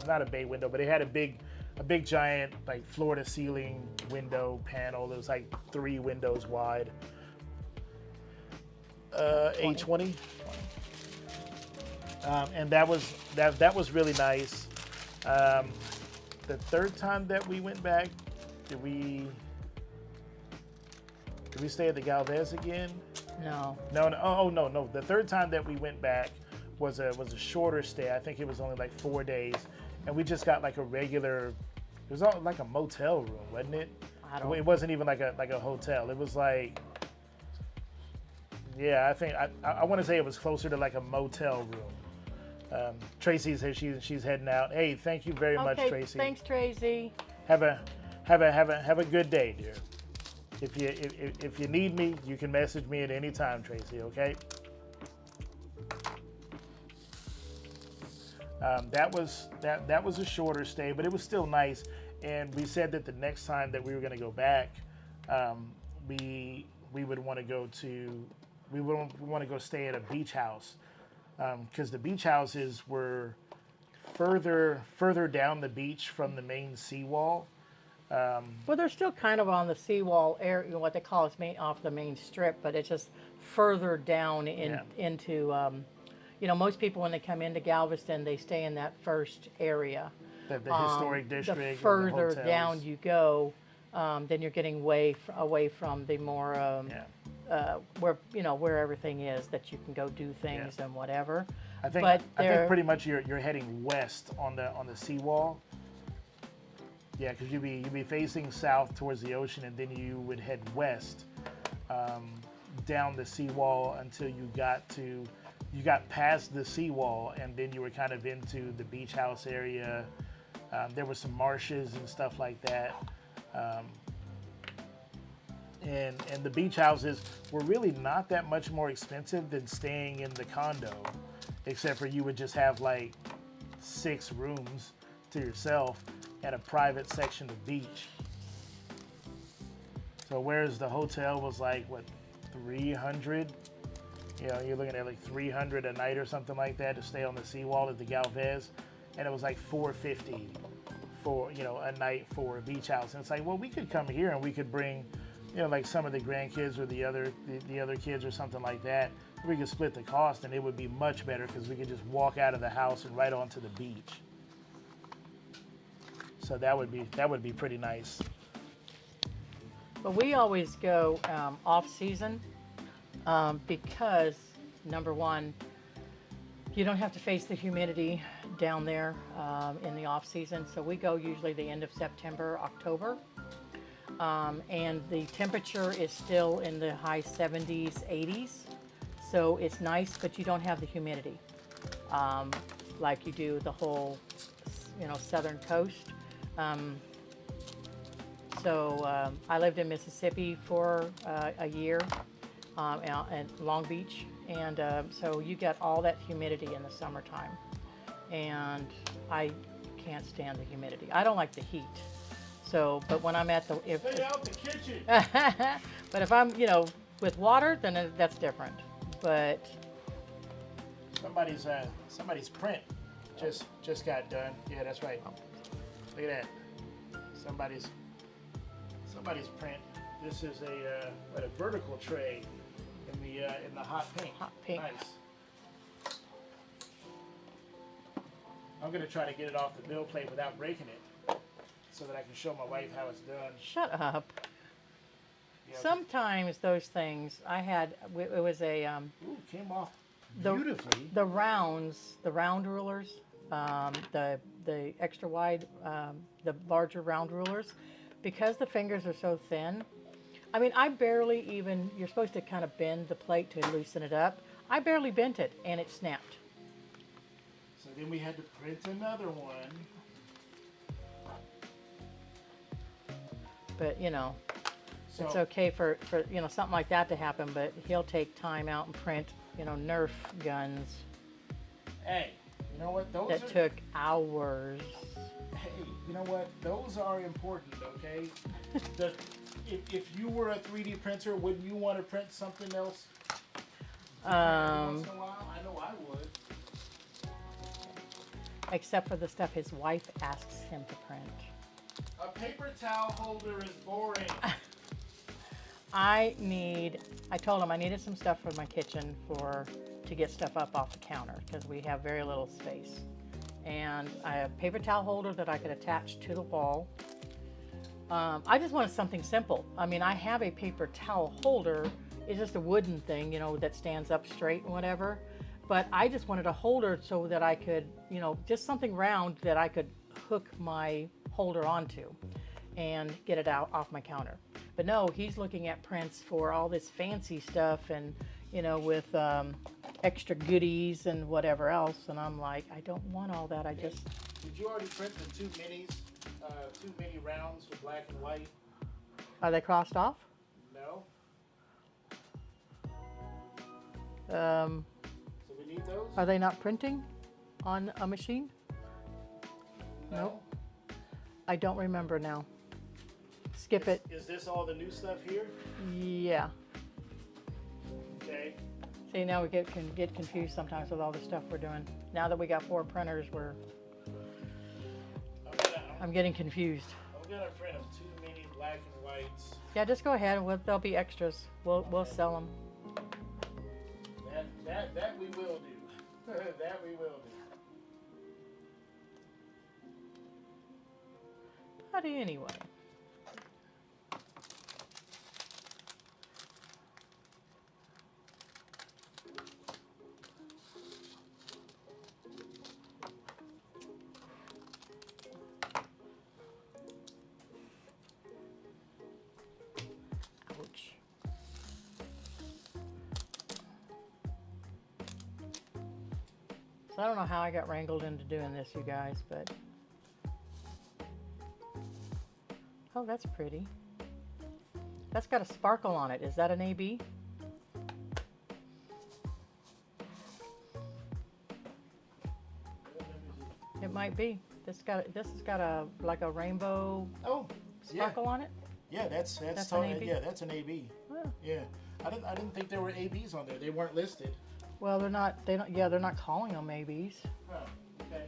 not a bay window, but it had a big giant like floor to ceiling window panel. It was like 3 windows wide. 820. And that was really nice. The third time that we went back, did we stay at the Galvez again? No. No. Oh no. The third time that we went back was a shorter stay. I think it was only like 4 days, and we just got like a regular. It was like a motel room, wasn't it? It wasn't even like a hotel. It was like. Yeah, I think I want to say it was closer to like a motel room. Tracy's here. She's heading out. Hey, thank you very much, Tracy. Thanks, Tracy. Have a good day, dear. If you need me, you can message me at any time, Tracy. Okay. That was a shorter stay, but it was still nice. And we said that the next time that we were going to go back, we would want to go to. We want to go stay at a beach house because the beach houses were further down the beach from the main seawall. Well, they're still kind of on the seawall area, what they call is off the main strip, but it's just further down into. Most people when they come into Galveston, they stay in that first area. The historic district. The further down you go, then you're getting away from the more where everything is that you can go do things and whatever. I think But I think they're- pretty much you're heading west on the seawall. Yeah, because you'd be facing south towards the ocean, and then you would head west down the seawall until you got past the seawall, and then you were kind of into the beach house area. There were some marshes and stuff like that. And the beach houses were really not that much more expensive than staying in the condo, except for you would just have like 6 rooms to yourself and a private section of beach. So whereas the hotel was like, what, 300? You know, you're looking at like 300 a night or something like that to stay on the seawall at the Galvez, and it was like 450 for, you know, a night for a beach house. And it's like, well, we could come here and we could bring, you know, like some of the grandkids or the other kids or something like that. We could split the cost, and it would be much better because we could just walk out of the house and right onto the beach. So that would be pretty nice. But we always go off season because, number one, you don't have to face the humidity down there in the off season. So we go usually the end of September, October. And the temperature is still in the high 70s, 80s. So it's nice, but you don't have the humidity like you do the whole, southern coast. I lived in Mississippi for a year at Long Beach, and so you get all that humidity in the summertime, and I can't stand the humidity. I don't like the heat. So, but when I'm at Stay out the kitchen. but if I'm, with water, then that's different. But somebody's print just got done. Yeah, that's right. Look at that. Somebody's print. This is a vertical tray in the hot pink. Hot pink. Nice. I'm gonna try to get it off the bill plate without breaking it, so that I can show my wife how it's done. Shut up. Yeah. Sometimes those things it was a Ooh, came off the- beautifully. the round rulers, the extra wide, the larger round rulers, because the fingers are so thin. I mean, I barely even, you're supposed to kind of bend the plate to loosen it up. I barely bent it and it snapped. So then we had to print another one. But So it's okay for something like that to happen, but he'll take time out and print, Nerf guns hey, you know what? that took hours. Hey, you know what? Those are important, okay? If you were a 3D printer, wouldn't you want to print something else once in a while? I know I would. Except for the stuff his wife asks him to print. A paper towel holder is boring. I told him I needed some stuff for my kitchen to get stuff up off the counter because we have very little space. And I have a paper towel holder that I could attach to the wall. I just wanted something simple. I mean, I have a paper towel holder. It's just a wooden thing, that stands up straight and whatever. But I just wanted a holder so that I could, just something round that I could hook my holder onto and get it out off my counter. But no, he's looking at prints for all this fancy stuff and, with extra goodies and whatever else. And I'm like, I don't want all that. Did you already print the two mini rounds with black and white? Are they crossed off? No. Um, So we need those? Are they not printing on a machine? No. Nope. I don't remember now. Skip it. Is this all the new stuff here? Yeah. Okay. See, now we can get confused sometimes with all the stuff we're doing. Now that we got 4 printers, I'm getting confused. I'm gonna print them 2 mini black and whites. Yeah, just go ahead. They'll be extras. We'll sell them. That we will do. That we will do. Howdy anyway. So I don't know how I got wrangled into doing this, you guys, but... Oh, that's pretty. That's got a sparkle on it. Is that an AB? It might be. This has got a like a rainbow Oh, sparkle on it. yeah. That's That's totally, an AB? yeah. That's an AB. Oh. Yeah. I didn't think there were ABs on there. They weren't listed. Well, they're not. They don't. Yeah, they're not calling them ABs. Oh, okay.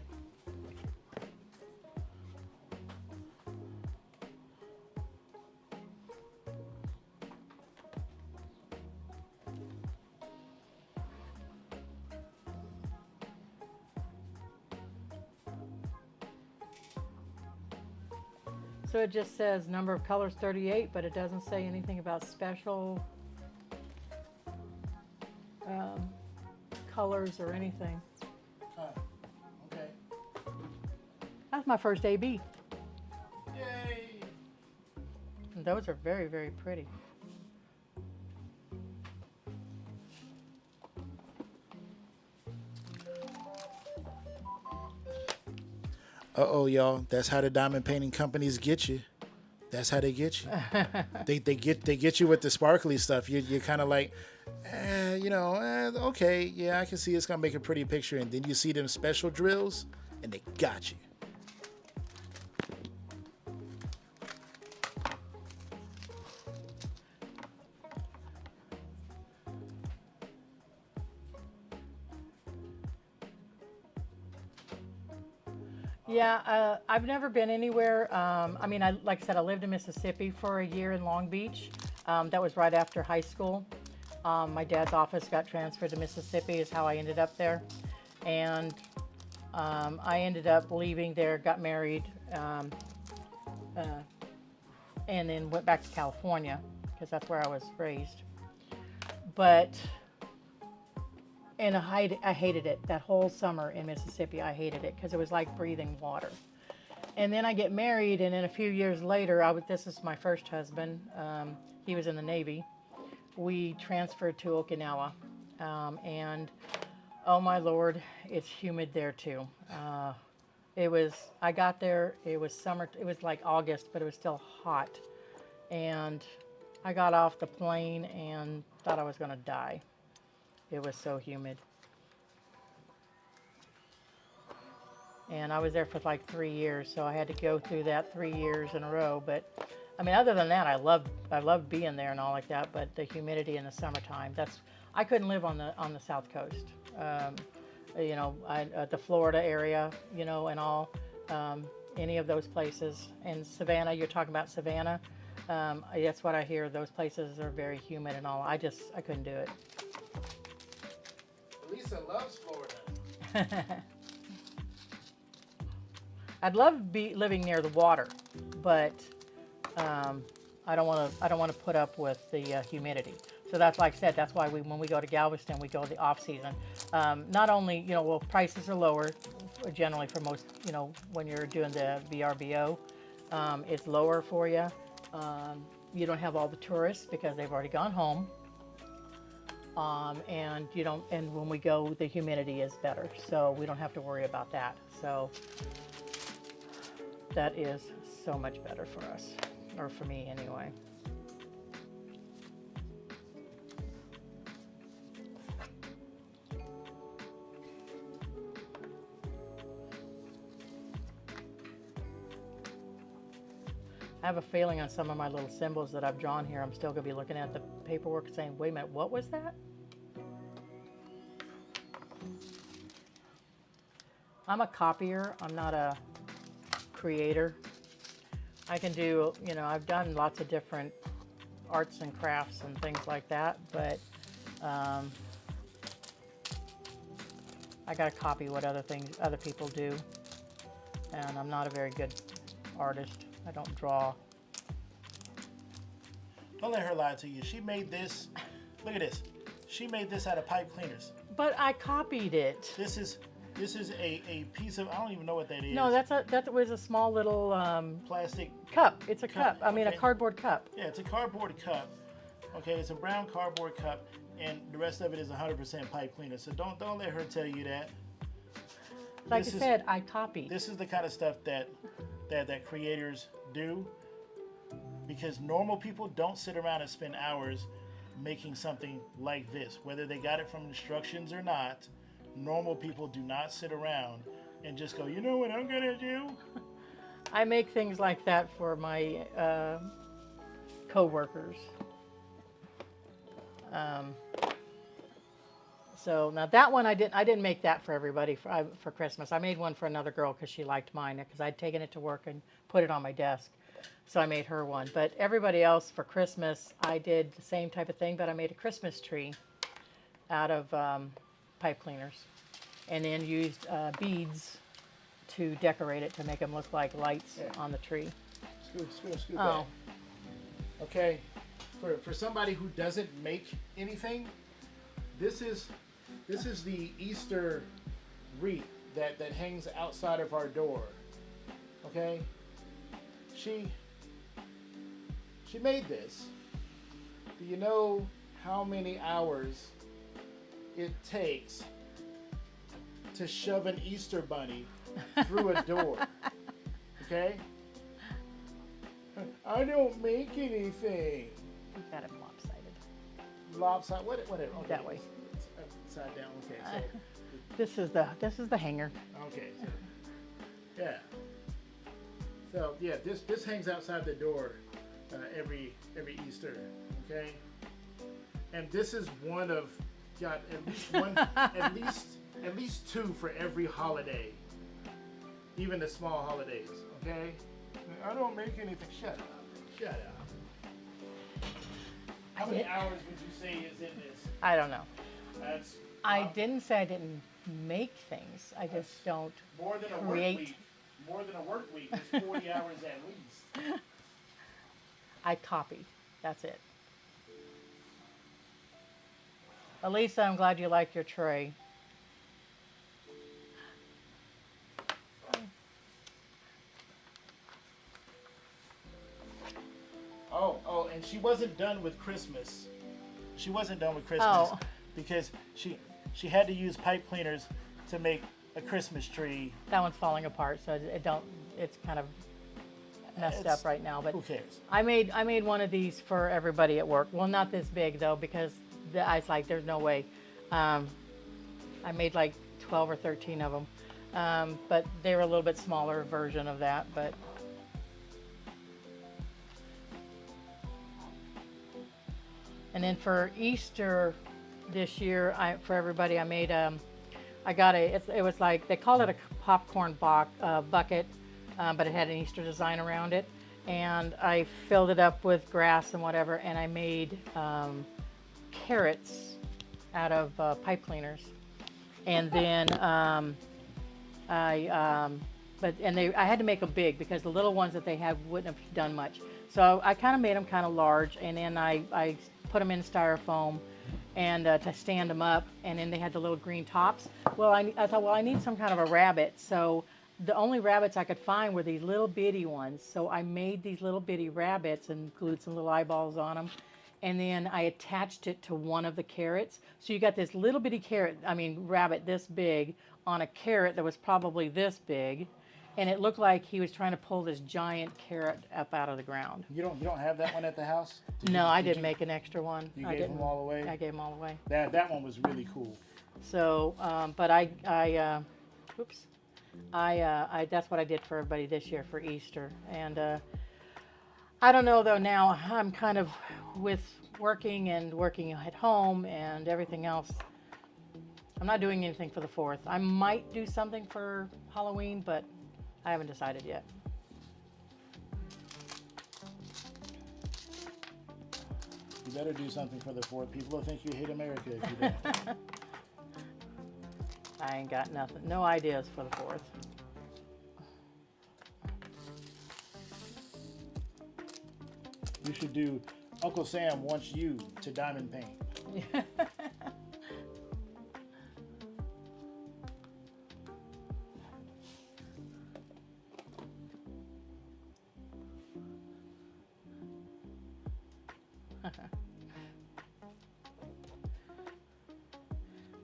So it just says number of colors 38, but it doesn't say anything about special colors or anything. Okay. That's my first AB. Yay! And those are very, very pretty. Uh-oh, y'all. That's how the diamond painting companies get you. That's how they get you. they get you with the sparkly stuff. You're kind of like, okay, yeah, I can see it's gonna make a pretty picture, and then you see them special drills, and they got you. Yeah, I've never been anywhere. I mean, like I said, I lived in Mississippi for a year in Long Beach. That was right after high school. My dad's office got transferred to Mississippi is how I ended up there. And I ended up leaving there, got married, and then went back to California because that's where I was raised. But and I hated it. That whole summer in Mississippi, I hated it because it was like breathing water. And then I get married, and then a few years later, this is my first husband. He was in the Navy. We transferred to Okinawa, and oh my Lord, it's humid there too. I got there, it was summer, it was like August, but it was still hot. And I got off the plane and thought I was gonna die. It was so humid. And I was there for like 3 years, so I had to go through that 3 years in a row. But I mean, other than that, I loved being there and all like that. But the humidity in the summertime, I couldn't live on the South Coast. The Florida area, and all, any of those places. And Savannah, you're talking about Savannah. That's what I hear. Those places are very humid and all. I couldn't do it. Lisa loves Florida. I'd love to be living near the water, but I don't want to put up with the humidity. So that's, like I said, that's why when we go to Galveston, we go the off season. Not only, prices are lower generally for most, when you're doing the VRBO, it's lower for you. You don't have all the tourists because they've already gone home. And when we go, the humidity is better, so we don't have to worry about that. So that is so much better for us, or for me anyway. I have a feeling on some of my little symbols that I've drawn here, I'm still going to be looking at the paperwork saying, wait a minute, what was that? I'm a copier. I'm not a creator. I can do, I've done lots of different arts and crafts and things like that, but I got to copy what other people do. And I'm not a very good artist. I don't draw. Don't let her lie to you. She made this. Look at this. She made this out of pipe cleaners. But I copied it. This is a piece of, I don't even know what that is. No, that was a small little plastic cup. It's a cup. I mean, okay. A cardboard cup. Yeah, it's a cardboard cup. Okay, it's a brown cardboard cup, and the rest of it is 100% pipe cleaner. So don't let her tell you that. Like This I is- said, I copied. This is the kind of stuff that creators do, because normal people don't sit around and spend hours making something like this, whether they got it from instructions or not. Normal people do not sit around and just go, you know what I'm gonna do? I make things like that for my co-workers. So now that one I didn't make that for everybody for Christmas. I made one for another girl because she liked mine, because I'd taken it to work and put it on my desk. So I made her one. But everybody else for Christmas, I did the same type of thing, but I made a Christmas tree out of pipe cleaners, and then used beads to decorate it to make them look like lights on the tree. Scoot Oh. back. Okay, for somebody who doesn't make anything, this is the Easter wreath that hangs outside of our door. Okay, she made this. Do you know how many hours it takes to shove an Easter bunny through a door? Okay? I don't make anything. You got it lopsided. Lopsided, whatever. Okay. That way. It's upside down. Okay, This is the hanger. okay, so yeah. So yeah, this hangs outside the door every Easter. Okay, and this is one of got at least one at least two for every holiday, even the small holidays. Okay, I don't make anything. Shut up. How many hours would you say is in this? I don't know. That's I didn't say I didn't make things. I just don't more than a create. work week. More than a work week is 40 hours at least. I copy. That's it. Elisa, I'm glad you like your tray. Oh, and she wasn't done with Christmas. She wasn't done with Christmas Oh. because she had to use pipe cleaners to make a Christmas tree. That one's falling apart, so it's kind of messed It's- up right now. But Who cares? I made one of these for everybody at work. Well, not this big though, because I was like, there's no way. I made like 12 or 13 of them, but they were a little bit smaller version of that. But and then for Easter this year, for everybody, I made I got it was like, they called it a popcorn bucket, but it had an Easter design around it. And I filled it up with grass and whatever, and I made carrots out of pipe cleaners. And then I had to make them big because the little ones that they had wouldn't have done much. So I kind of made them kind of large, and then I put them in styrofoam and to stand them up, and then they had the little green tops. Well, I thought, well, I need some kind of a rabbit. So the only rabbits I could find were these little bitty ones. So I made these little bitty rabbits and glued some little eyeballs on them. And then I attached it to one of the carrots. So you got this little bitty rabbit this big on a carrot that was probably this big. And it looked like he was trying to pull this giant carrot up out of the ground. You don't have that one at the house? No, I didn't make an extra one. You I gave didn't. them all away? I gave them all away. That one was really cool. So, but that's what I did for everybody this year for Easter. And I don't know though, now I'm kind of with working at home and everything else. I'm not doing anything for the 4th. I might do something for Halloween, but I haven't decided yet. You better do something for the 4th. People will think you hate America if you don't. I ain't got nothing, no ideas for the 4th. You should do Uncle Sam wants you to diamond paint.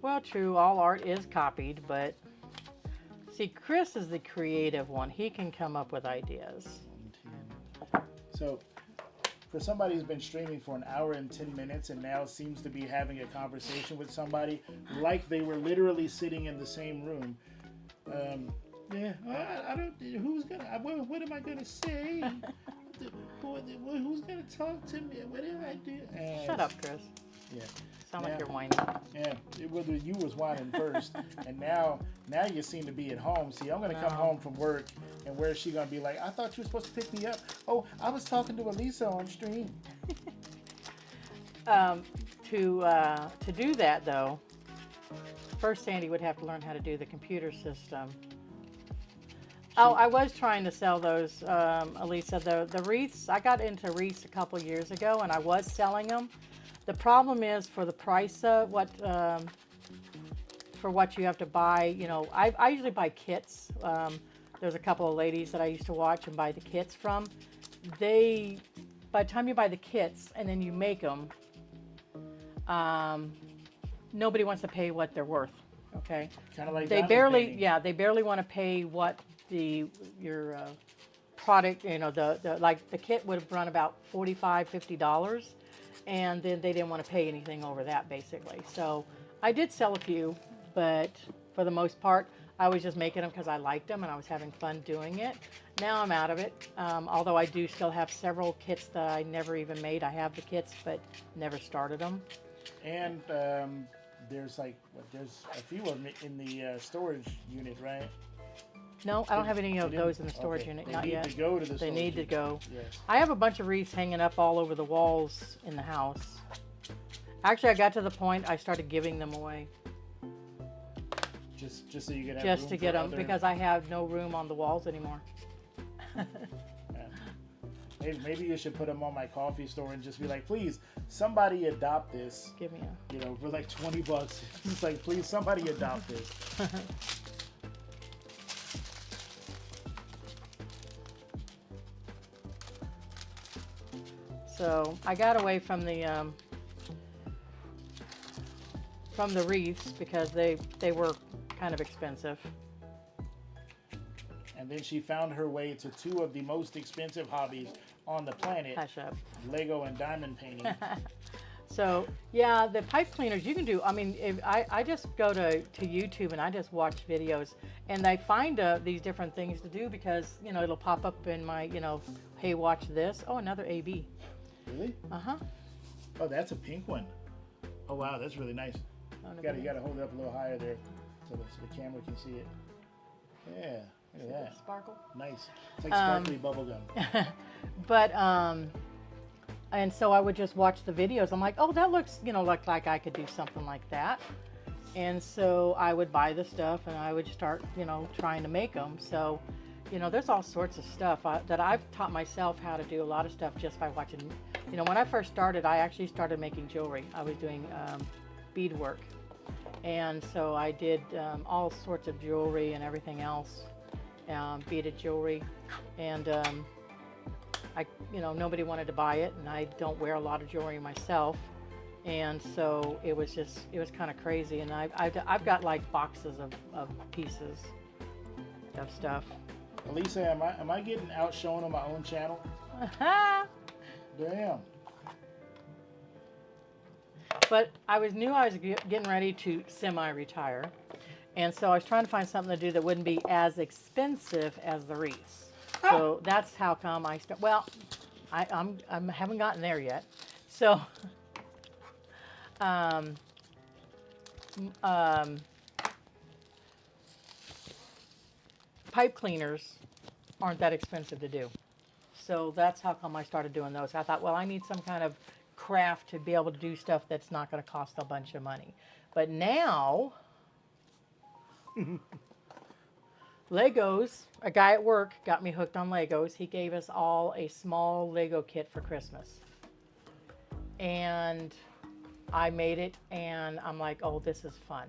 Well, true, all art is copied, but See, Chris is the creative one. He can come up with ideas. 10. So, for somebody who's been streaming for an hour and 10 minutes and now seems to be having a conversation with somebody like they were literally sitting in the same room. Yeah, I don't. Who's gonna? What am I gonna say? Who's gonna talk to me? What do I do? Shut up, Chris. Yeah. Sound Yeah. like you're whining. Yeah, you was whining first, and now you seem to be at home. See, I'm gonna come No. home from work, and where's she gonna be like? I thought you were supposed to pick me up. Oh, I was talking to Elisa on stream. To do that though, first Sandy would have to learn how to do the computer system. Oh, I was trying to sell those, Elisa. The wreaths. I got into wreaths a couple years ago, and I was selling them. The problem is for the price of what you have to buy. You know, I usually buy kits. There's a couple of ladies that I used to watch and buy the kits from. By the time you buy the kits and then you make them, nobody wants to pay what they're worth. Okay. Kind of like They diamond barely, painting. yeah, they barely want to pay what your product, you know, the kit would have run about $45, $50, and then they didn't want to pay anything over that basically. So I did sell a few, but for the most part, I was just making them because I liked them and I was having fun doing it. Now I'm out of it, although I do still have several kits that I never even made. I have the kits, but never started them. And there's a few of them in the storage unit, right? No, I don't have any of They those in didn't- the storage okay. unit, They not need yet. to go to the They storage need to unit. go. Yes. I have a bunch of wreaths hanging up all over the walls in the house. Actually, I got to the point I started giving them away Just so you can have just room to get for them other- because I have no room on the walls anymore. Yeah. Maybe you should put them on my coffee store and just be like, please, somebody adopt this. Give me a. You know, for like $20. It's like, please, somebody adopt this. So I got away from the wreaths because they were kind of expensive. And then she found her way to two of the most expensive hobbies on the planet, Hush up. Lego and diamond painting. So yeah, the pipe cleaners you can do. I mean, if I just go to YouTube and I just watch videos, and I find these different things to do because you know it'll pop up in my hey, watch this. Oh, another AB. Really? Uh-huh. Oh, that's a pink one. Oh wow, that's really nice. You gotta hold it up a little higher there so the camera can see it. Yeah, look at that. Sparkle. Nice. It's like sparkly bubble gum. But and so I would just watch the videos. I'm like, oh, that looks like I could do something like that. And so I would buy the stuff and I would start trying to make them. So there's all sorts of stuff that I've taught myself how to do a lot of stuff just by watching. When I first started, I actually started making jewelry. I was doing beadwork. And so I did all sorts of jewelry and everything else, beaded jewelry. And nobody wanted to buy it, and I don't wear a lot of jewelry myself. And so it was kind of crazy. And I've got like boxes of pieces of stuff. Elisa, am I getting outshone on my own channel? Damn. But I knew I was getting ready to semi-retire, and so I was trying to find something to do that wouldn't be as expensive as the wreaths. So that's how come I start. Well, I haven't gotten there yet. So, pipe cleaners aren't that expensive to do. So that's how come I started doing those. I thought, well, I need some kind of craft to be able to do stuff that's not going to cost a bunch of money. But now, Legos, a guy at work got me hooked on Legos. He gave us all a small Lego kit for Christmas. And I made it, and I'm like, oh, this is fun.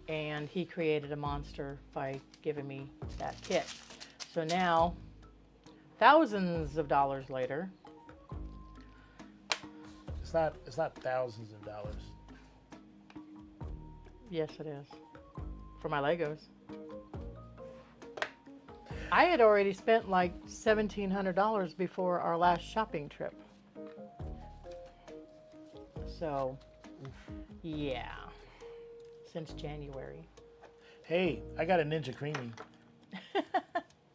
And he created a monster by giving me that kit. So now, thousands of dollars later. It's not thousands of dollars. Yes, it is. For my Legos. I had already spent like $1,700 before our last shopping trip. So, yeah, since January. Hey, I got a Ninja Creamy.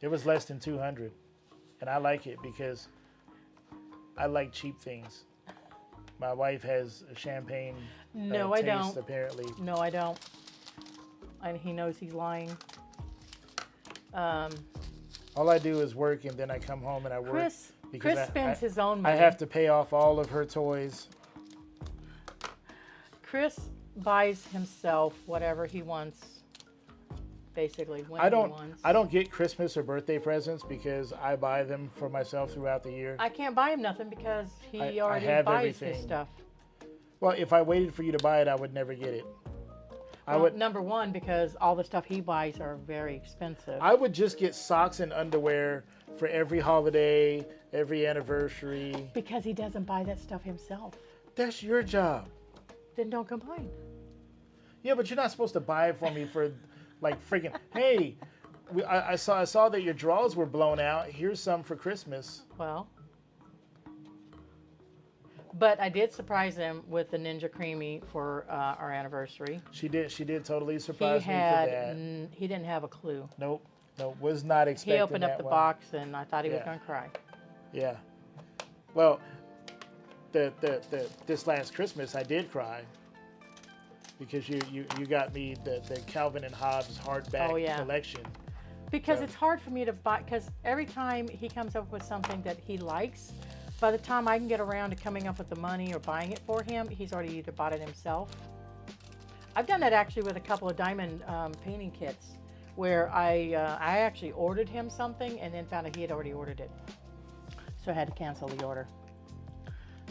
It was less than 200, and I like it because I like cheap things. My wife has a champagne No, I taste, don't. apparently. No, I don't. And he knows he's lying. All I do is work, and then I come home and I work. Chris spends his own money. I have to pay off all of her toys. Chris buys himself whatever he wants, basically when he wants. I don't get Christmas or birthday presents because I buy them for myself throughout the year. I can't buy him nothing because he already have buys his everything. stuff. Well, if I waited for you to buy it, I would never get it. Well, number one, because all the stuff he buys are very expensive. I would just get socks and underwear for every holiday, every anniversary. Because he doesn't buy that stuff himself. That's your job. Then don't complain. Yeah, but you're not supposed to buy it for me for, like, freaking. Hey, I saw that your drawers were blown out. Here's some for Christmas. Well, but I did surprise him with the Ninja Creamy for our anniversary. She did totally surprise me for that. He didn't have a clue. Nope, was not expecting that. He opened up the one. box and I thought he was Yeah. going to cry. Yeah. Well, this last Christmas I did cry because you got me the Calvin and Hobbes hardback collection. Because it's hard for me to buy, because every time he comes up with something that he likes, by the time I can get around to coming up with the money or buying it for him, he's already either bought it himself. I've done that actually with a couple of diamond painting kits where I actually ordered him something and then found out he had already ordered it. So I had to cancel the order.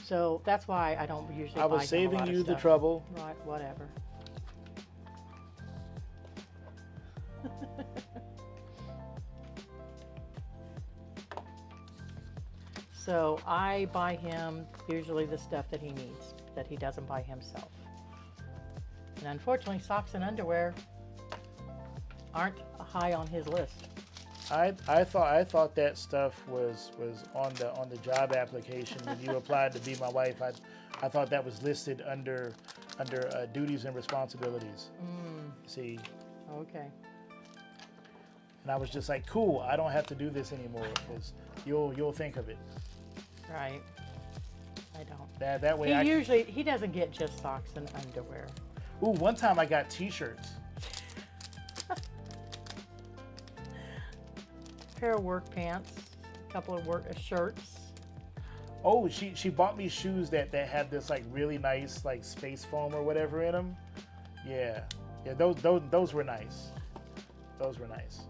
So that's why I don't usually buy him a lot of I was saving you the stuff. trouble. Right, whatever. So I buy him usually the stuff that he needs, that he doesn't buy himself. And unfortunately, socks and underwear aren't high on his list. I thought that stuff was on the job application when you applied to be my wife. I thought that was listed under duties and responsibilities. See. Okay. And I was just like, cool. I don't have to do this anymore because you'll think of it. Right. I don't. That way He doesn't get just socks and underwear. Ooh, one time I got T-shirts. Pair of work pants, a couple of work shirts. Oh, she bought me shoes that had this like really nice like space foam or whatever in them. Yeah, those were nice. Those were nice.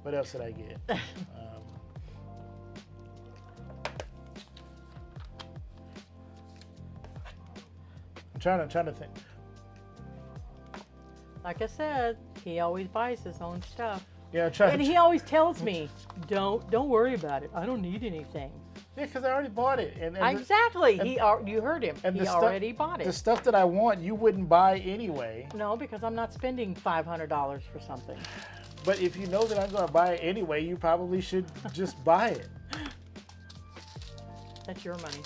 What else did I get? I'm trying to think. Like I said, he always buys his own stuff. Yeah, and he always tells me, "Don't worry about it. I don't need anything." Yeah, because I already bought it. Exactly. You heard him. He already bought it. The stuff that I want, you wouldn't buy anyway. No, because I'm not spending $500 for something. But if you know that I'm going to buy it anyway, you probably should just buy it. That's your money.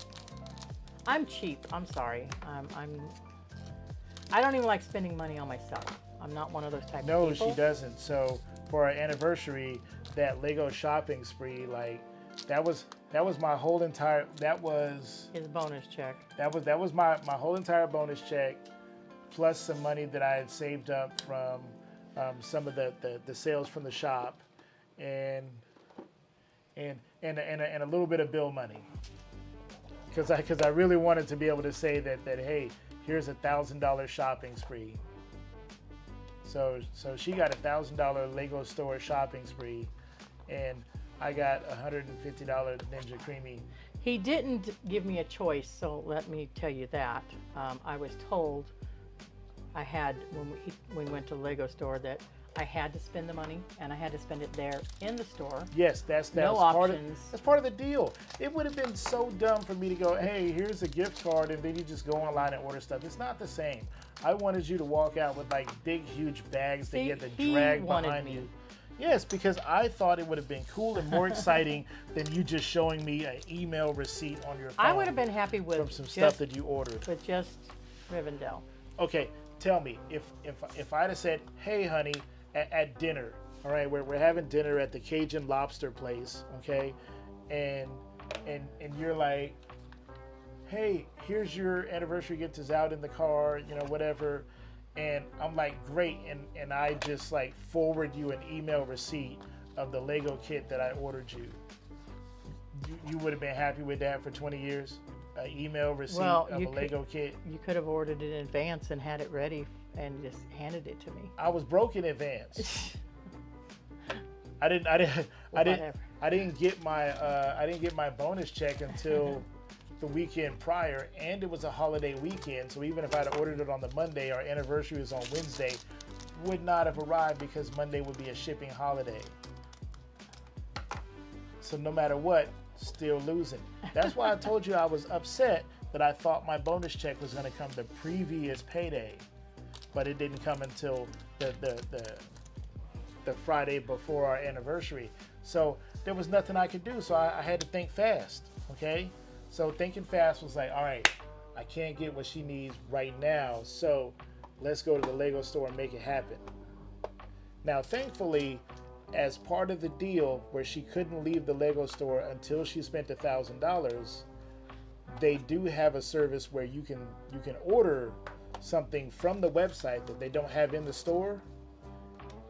I'm cheap. I'm sorry. I don't even like spending money on myself. I'm not one of those type of people. No, she doesn't. So for our anniversary, that Lego shopping spree, like that was my whole entire. That was his bonus check. That was my whole entire bonus check, plus some money that I had saved up from some of the sales from the shop, and a little bit of bill money. Because I really wanted to be able to say that hey, here's $1,000 shopping spree. So she got $1,000 Lego store shopping spree, and I got $150 Ninja Creamy. He didn't give me a choice, so let me tell you that. I was told I had, when we went to the Lego store, that I had to spend the money, and I had to spend it there in the store. Yes, that's no options. That's part of the deal. It would have been so dumb for me to go, hey, here's a gift card, and then you just go online and order stuff. It's not the same. I wanted you to walk out with like big, huge bags that See, you had to he drag wanted behind me. you. Yes, because I thought it would have been cool and more exciting than you just showing me an email receipt on your phone. I would have been happy with from some just, stuff that you ordered. with just Rivendell. Okay, tell me if I'd have said, "Hey, honey, at dinner, all right, we're having dinner at the Cajun Lobster place, okay," and you're like, "Hey, here's your anniversary gift is out in the car, you know, whatever," and I'm like, "Great," and I just like forward you an email receipt of the Lego kit that I ordered you. You would have been happy with that for 20 years? An email receipt of a Lego kit? You could have ordered it in advance and had it ready and just handed it to me. I was broke in advance. I didn't get my bonus check until the weekend prior, and it was a holiday weekend. So even if I'd ordered it on the Monday, our anniversary was on Wednesday, would not have arrived because Monday would be a shipping holiday. So no matter what, still losing. That's why I told you I was upset that I thought my bonus check was going to come the previous payday, but it didn't come until the Friday before our anniversary. So there was nothing I could do. So I had to think fast. Okay. So thinking fast was like, all right, I can't get what she needs right now. So let's go to the Lego store and make it happen. Now, thankfully, as part of the deal where she couldn't leave the Lego store until she spent $1,000, they do have a service where you can order something from the website that they don't have in the store,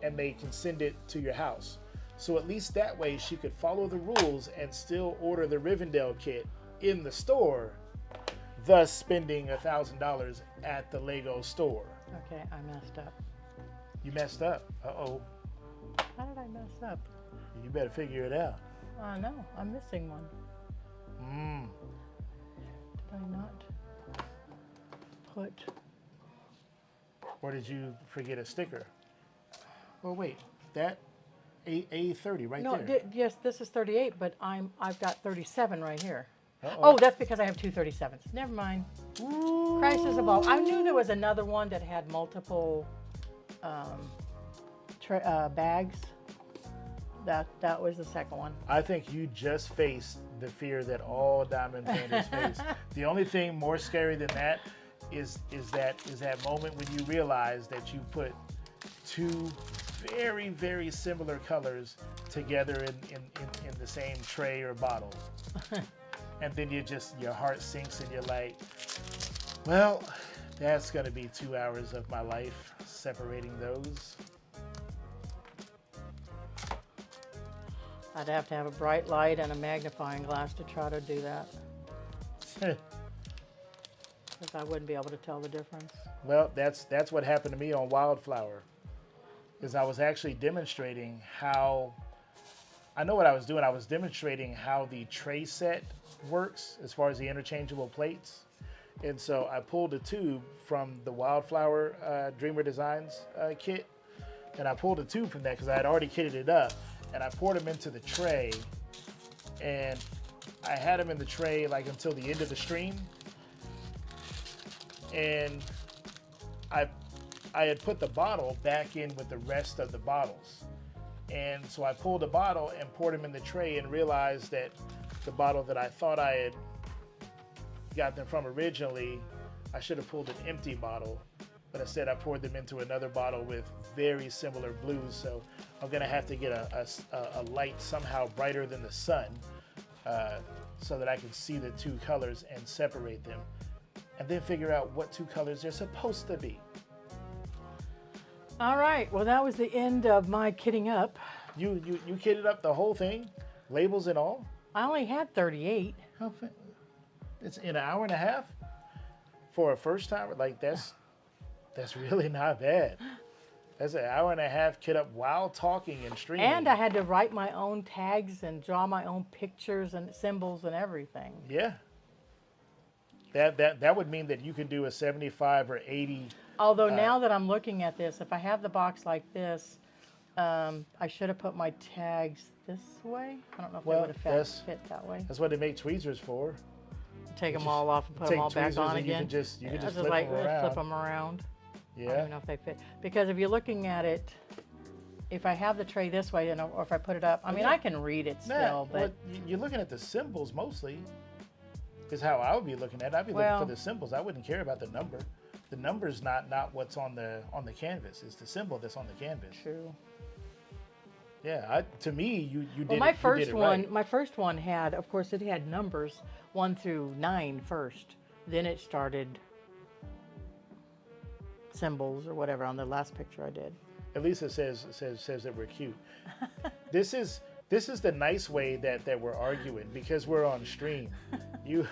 and they can send it to your house. So at least that way she could follow the rules and still order the Rivendell kit in the store, thus spending $1,000 at the Lego store. Okay, I messed up. You messed up. Uh-oh. How did I mess up? You better figure it out. No, I'm missing one. Did I not put... Or did you forget a sticker? Oh wait, that A30 right No, there. yes, this is 38, but I've got 37 right here. Uh-oh. Oh, that's because I have two 37s. Never mind. Ooh. Crisis of all. I knew there was another one that had multiple bags. That was the second one. I think you just faced the fear that all diamond painters face. The only thing more scary than that is that moment when you realize that you put two very, very similar colors together in the same tray or bottle. And then your heart sinks and you're like, well, that's gonna be 2 hours of my life separating those. I'd have to have a bright light and a magnifying glass to try to do that, because I wouldn't be able to tell the difference. Well, that's what happened to me on Wildflower, because I was actually demonstrating how, I know what I was doing. I was demonstrating how the tray set works as far as the interchangeable plates. And so I pulled a tube from the Wildflower Dreamer Designs kit, and I pulled a tube from that because I had already kitted it up, and I poured them into the tray, and I had them in the tray like until the end of the stream, and I had put the bottle back in with the rest of the bottles. And so I pulled a bottle and poured them in the tray and realized that the bottle that I thought I had got them from originally, I should have pulled an empty bottle, but instead I poured them into another bottle with very similar blues. So I'm gonna have to get a light somehow brighter than the sun so that I can see the two colors and separate them, and then figure out what two colors they're supposed to be. All right, well, that was the end of my kitting up. You kitted up the whole thing, labels and all? I only had 38. How it's in an hour and a half for a first timer? Like that's really not bad. That's an hour and a half kit up while talking and streaming. And I had to write my own tags and draw my own pictures and symbols and everything. Yeah. That would mean that you could do a 75 or 80. Although now that I'm looking at this, if I have the box like this, I should have put my tags this way. I don't know if they would have fit that way. That's what they make tweezers for. Take them all off and put them all back on again. You can just flip them like around. flip them around. I Yeah. don't even know if they fit. Because if you're looking at it, if I have the tray this way, or if I put it up, I mean, Yeah. I can read it still, but you're looking at the symbols mostly. Is how I would be looking at it. I'd be looking Well- for the symbols. I wouldn't care about the number. The number's not what's on the canvas. It's the symbol that's on the canvas. true. Yeah. To me, you did Well, it. my you did first it one, right. my first one had, of course, it had numbers 1 through 9 first. Then it started symbols or whatever on the last picture I did. At least it says that we're cute. This is the nice way that we're arguing because we're on stream. You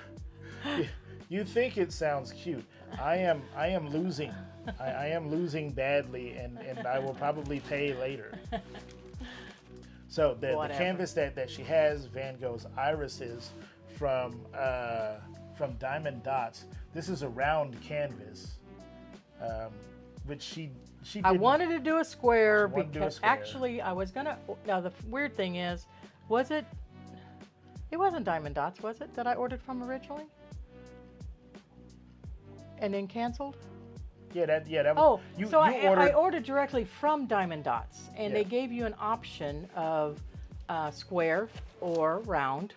think it sounds cute. I am losing. I am losing badly, and I will probably pay later. So the Whatever. canvas that she has, Van Gogh's irises from Diamond Dots. This is a round canvas, which she I didn't- wanted to do a square She wanted to do a because square. actually I was gonna. Now the weird thing is, was it? It wasn't Diamond Dots, was it? That I ordered from originally, and then canceled. Yeah, that was. Oh, you, so you I ordered. ordered directly from Diamond Dots, and Yeah. they gave you an option of square or round,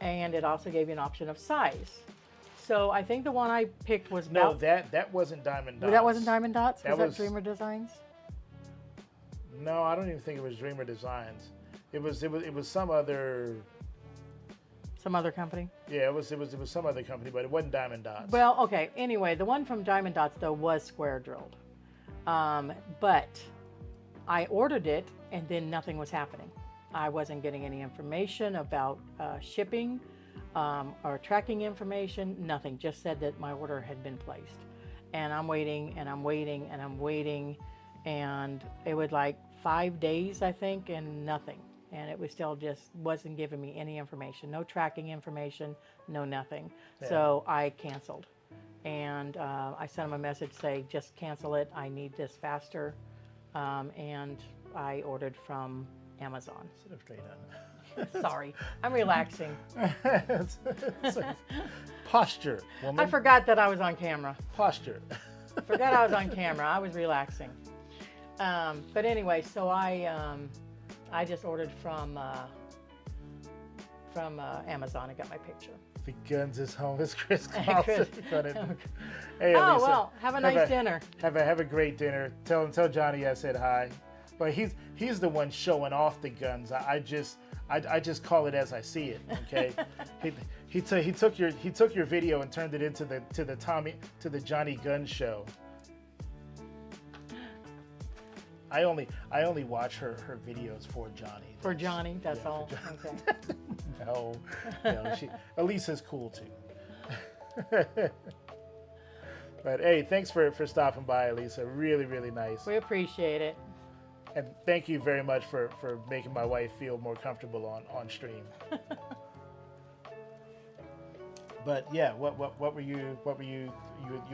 and it also gave you an option of size. So I think the one I picked was No, about. that wasn't Diamond Dots. That wasn't Diamond Dots. That Was was- that Dreamer Designs? No, I don't even think it was Dreamer Designs. It was some other. Some other company. Yeah, it was some other company, but it wasn't Diamond Dots. Well, okay. Anyway, the one from Diamond Dots though was square drilled, but I ordered it and then nothing was happening. I wasn't getting any information about shipping or tracking information. Nothing. Just said that my order had been placed, and I'm waiting and I'm waiting and I'm waiting, and it was like 5 days I think, and nothing. And it was still just wasn't giving me any information, no tracking information, no nothing. Yeah. So I canceled, and I sent them a message say just cancel it. I need this faster, and I ordered from Amazon. Sit up straight on. Sorry, I'm relaxing. It's like posture, woman. I forgot that I was on camera. Posture. Forgot I was on camera. I was relaxing. But anyway, so I just ordered from Amazon. I got my picture. The guns is home. It's Chris Chris. Carlson. Hey, Oh Elisa, well, have a nice dinner. Have a great dinner. Tell Johnny I said hi. But he's the one showing off the guns. I just call it as I see it. Okay. he took your video and turned it into the Johnny Gunn show. I only watch her videos for Johnny. For Johnny, that's Yeah, for all. Johnny. Okay. No, Elisa's cool too. But hey, thanks for stopping by, Elisa. Really, really nice. We appreciate it. And thank you very much for making my wife feel more comfortable on stream. But yeah, what were you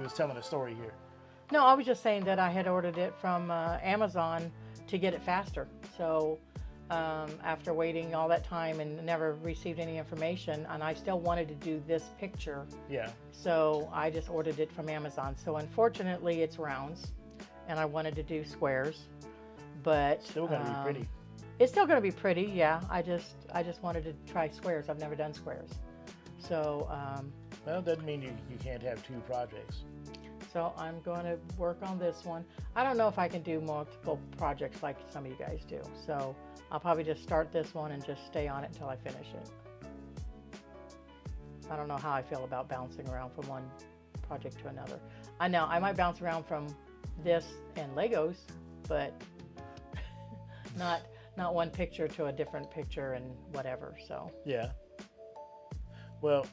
was telling a story here. No, I was just saying that I had ordered it from Amazon to get it faster. So after waiting all that time and never received any information, and I still wanted to do this picture, Yeah. so I just ordered it from Amazon. So unfortunately, it's rounds, and I wanted to do squares, but Still gonna be pretty. It's still going to be pretty, yeah. I just wanted to try squares. I've never done squares, so Well, it doesn't mean you can't have two projects. so I'm going to work on this one. I don't know if I can do multiple projects like some of you guys do. So I'll probably just start this one and just stay on it until I finish it. I don't know how I feel about bouncing around from one project to another. I know I might bounce around from this and Legos, but not one picture to a different picture and whatever. So Yeah. Well,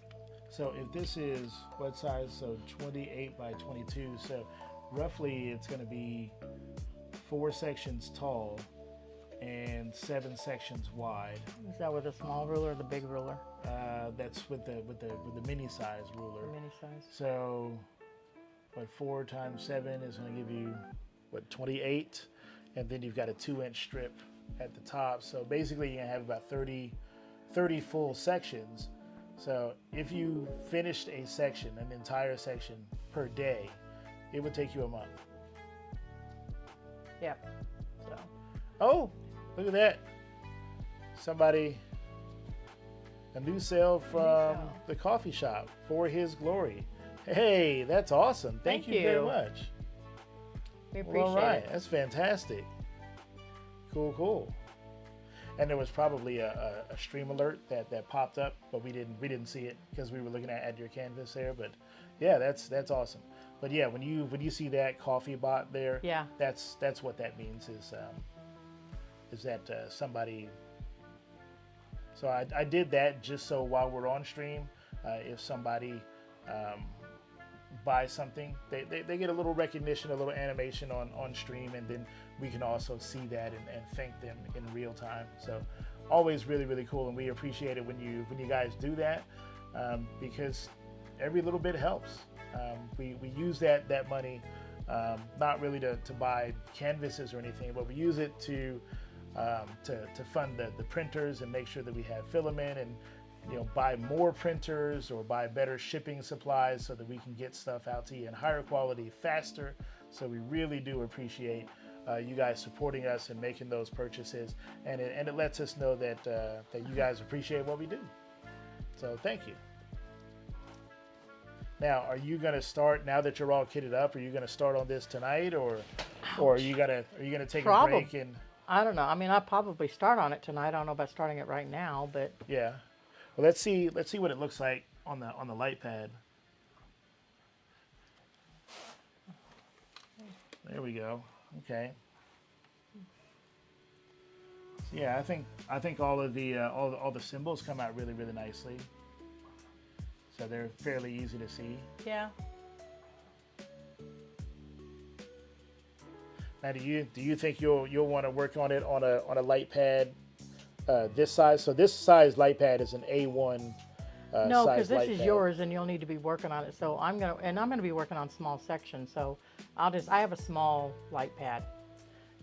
so if this is what size? So 28 by 22. So roughly it's going to be 4 sections tall and 7 sections wide. is that with a small ruler or the big ruler? That's with the mini size ruler. Mini size. So what 4 times 7 is going to give you what 28, and then you've got a 2-inch strip at the top. So basically you're going to have about 30 full sections. So if you finished a section, an entire section per day, it would take you a month. Yep. So. Oh, look at that. Somebody, a new sale from the coffee shop, For His Glory. Hey, that's awesome. Thank you very much. We appreciate All right, it. that's fantastic. Cool, cool. And there was probably a stream alert that popped up, but we didn't see it because we were looking at your canvas there. But yeah, that's awesome. But yeah, when you see that coffee bot there, Yeah. that's what that means is that somebody. So I did that just so while we're on stream, if somebody buys something, they get a little recognition, a little animation on stream, and then we can also see that and thank them in real time. So always really, really cool, and we appreciate it when you guys do that, because every little bit helps. We use that money not really to buy canvases or anything, but we use it to fund the printers and make sure that we have filament, and buy more printers or buy better shipping supplies so that we can get stuff out to you in higher quality faster. So we really do appreciate you guys supporting us and making those purchases, and it lets us know that that you guys appreciate what we do. So thank you. Now, are you going to start, now that you're all kitted up, are you going to start on this tonight, or are you gonna take a break? And I don't know. I mean, I'll probably start on it tonight. I don't know about starting it right now, but yeah. Well, let's see what it looks like on the light pad. There we go. Okay. So yeah, I think all of the all the symbols come out really, really nicely. So they're fairly easy to see. yeah. Now, do you think you'll want to work on it on a light pad this size? So this size light pad is an A1 No, size because this light is pad. yours, and you'll need to be working on it. So I'm gonna be working on small sections. So I have a small light pad,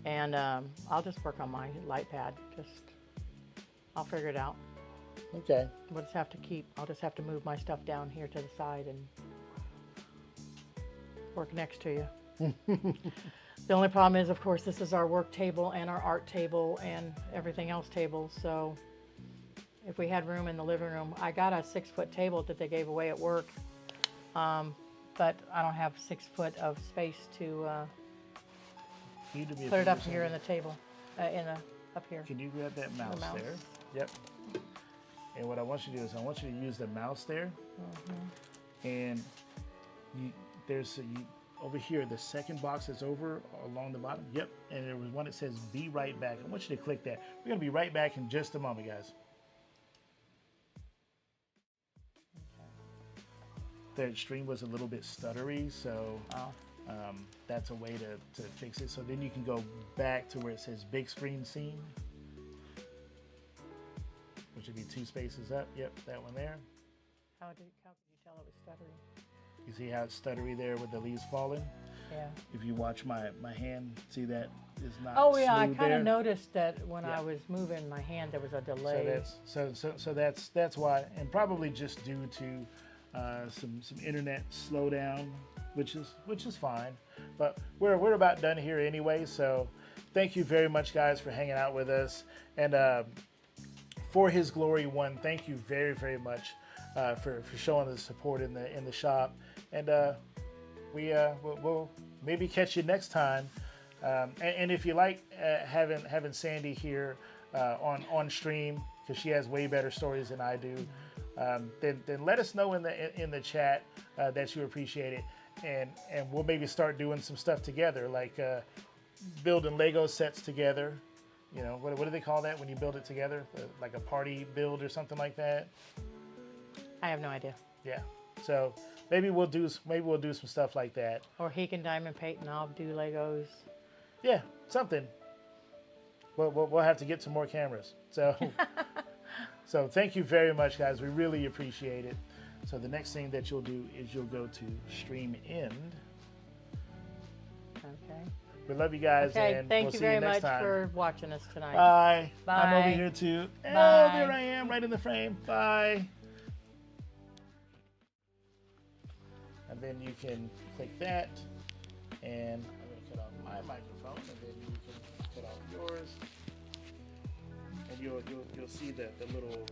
and I'll just work on my light pad. I'll figure it out. Okay. I'll just have to move my stuff down here to the side and work next to you. The only problem is, of course, this is our work table and our art table and everything else table. So if we had room in the living room, I got a 6-foot table that they gave away at work. But I don't have 6 foot of space to put it up here in the table, up here. Can you grab that mouse, mouse. there? Yep. And what I want you to do is I want you to use the mouse there, and over here, the second box that's over along the bottom. Yep. And there was one that says "Be right back." I want you to click that. We're gonna be right back in just a moment, guys. The stream was a little bit stuttery, so that's a way to fix it. So then you can go back to where it says "Big Screen Scene," which would be 2 spaces up. Yep, that one there. How could you tell it was stuttering? You see how it's stuttery there with the leaves falling? Yeah. If you watch my hand, see that is not Oh yeah, I smooth kind there. of noticed that when I was moving my hand, there was a delay. So that's why, and probably just due to some internet slowdown, which is fine. But we're about done here anyway. So thank you very much, guys, for hanging out with us. And For His Glory 1, thank you very, very much for showing the support in the shop. And we'll maybe catch you next time. And if you like having Sandy here on stream, because she has way better stories than I do, then let us know in the chat that you appreciate it, and we'll maybe start doing some stuff together, like building Lego sets together. You know, what do they call that when you build it together? Like a party build or something like that? I have no idea. Yeah. So maybe we'll do some stuff like that. Or he can diamond paint and I'll do Legos. Yeah, something. We'll have to get some more cameras. So so thank you very much, guys. We really appreciate it. So the next thing that you'll do is you'll go to stream end. Okay. We love you guys, and thank we'll you see very you next much time. for watching us tonight. Bye. Bye. I'm over here too. Oh, Bye. there I am, right in the frame. Bye. And then you can click that, and I'm gonna cut off my microphone, and then you can cut off yours, and you'll see the little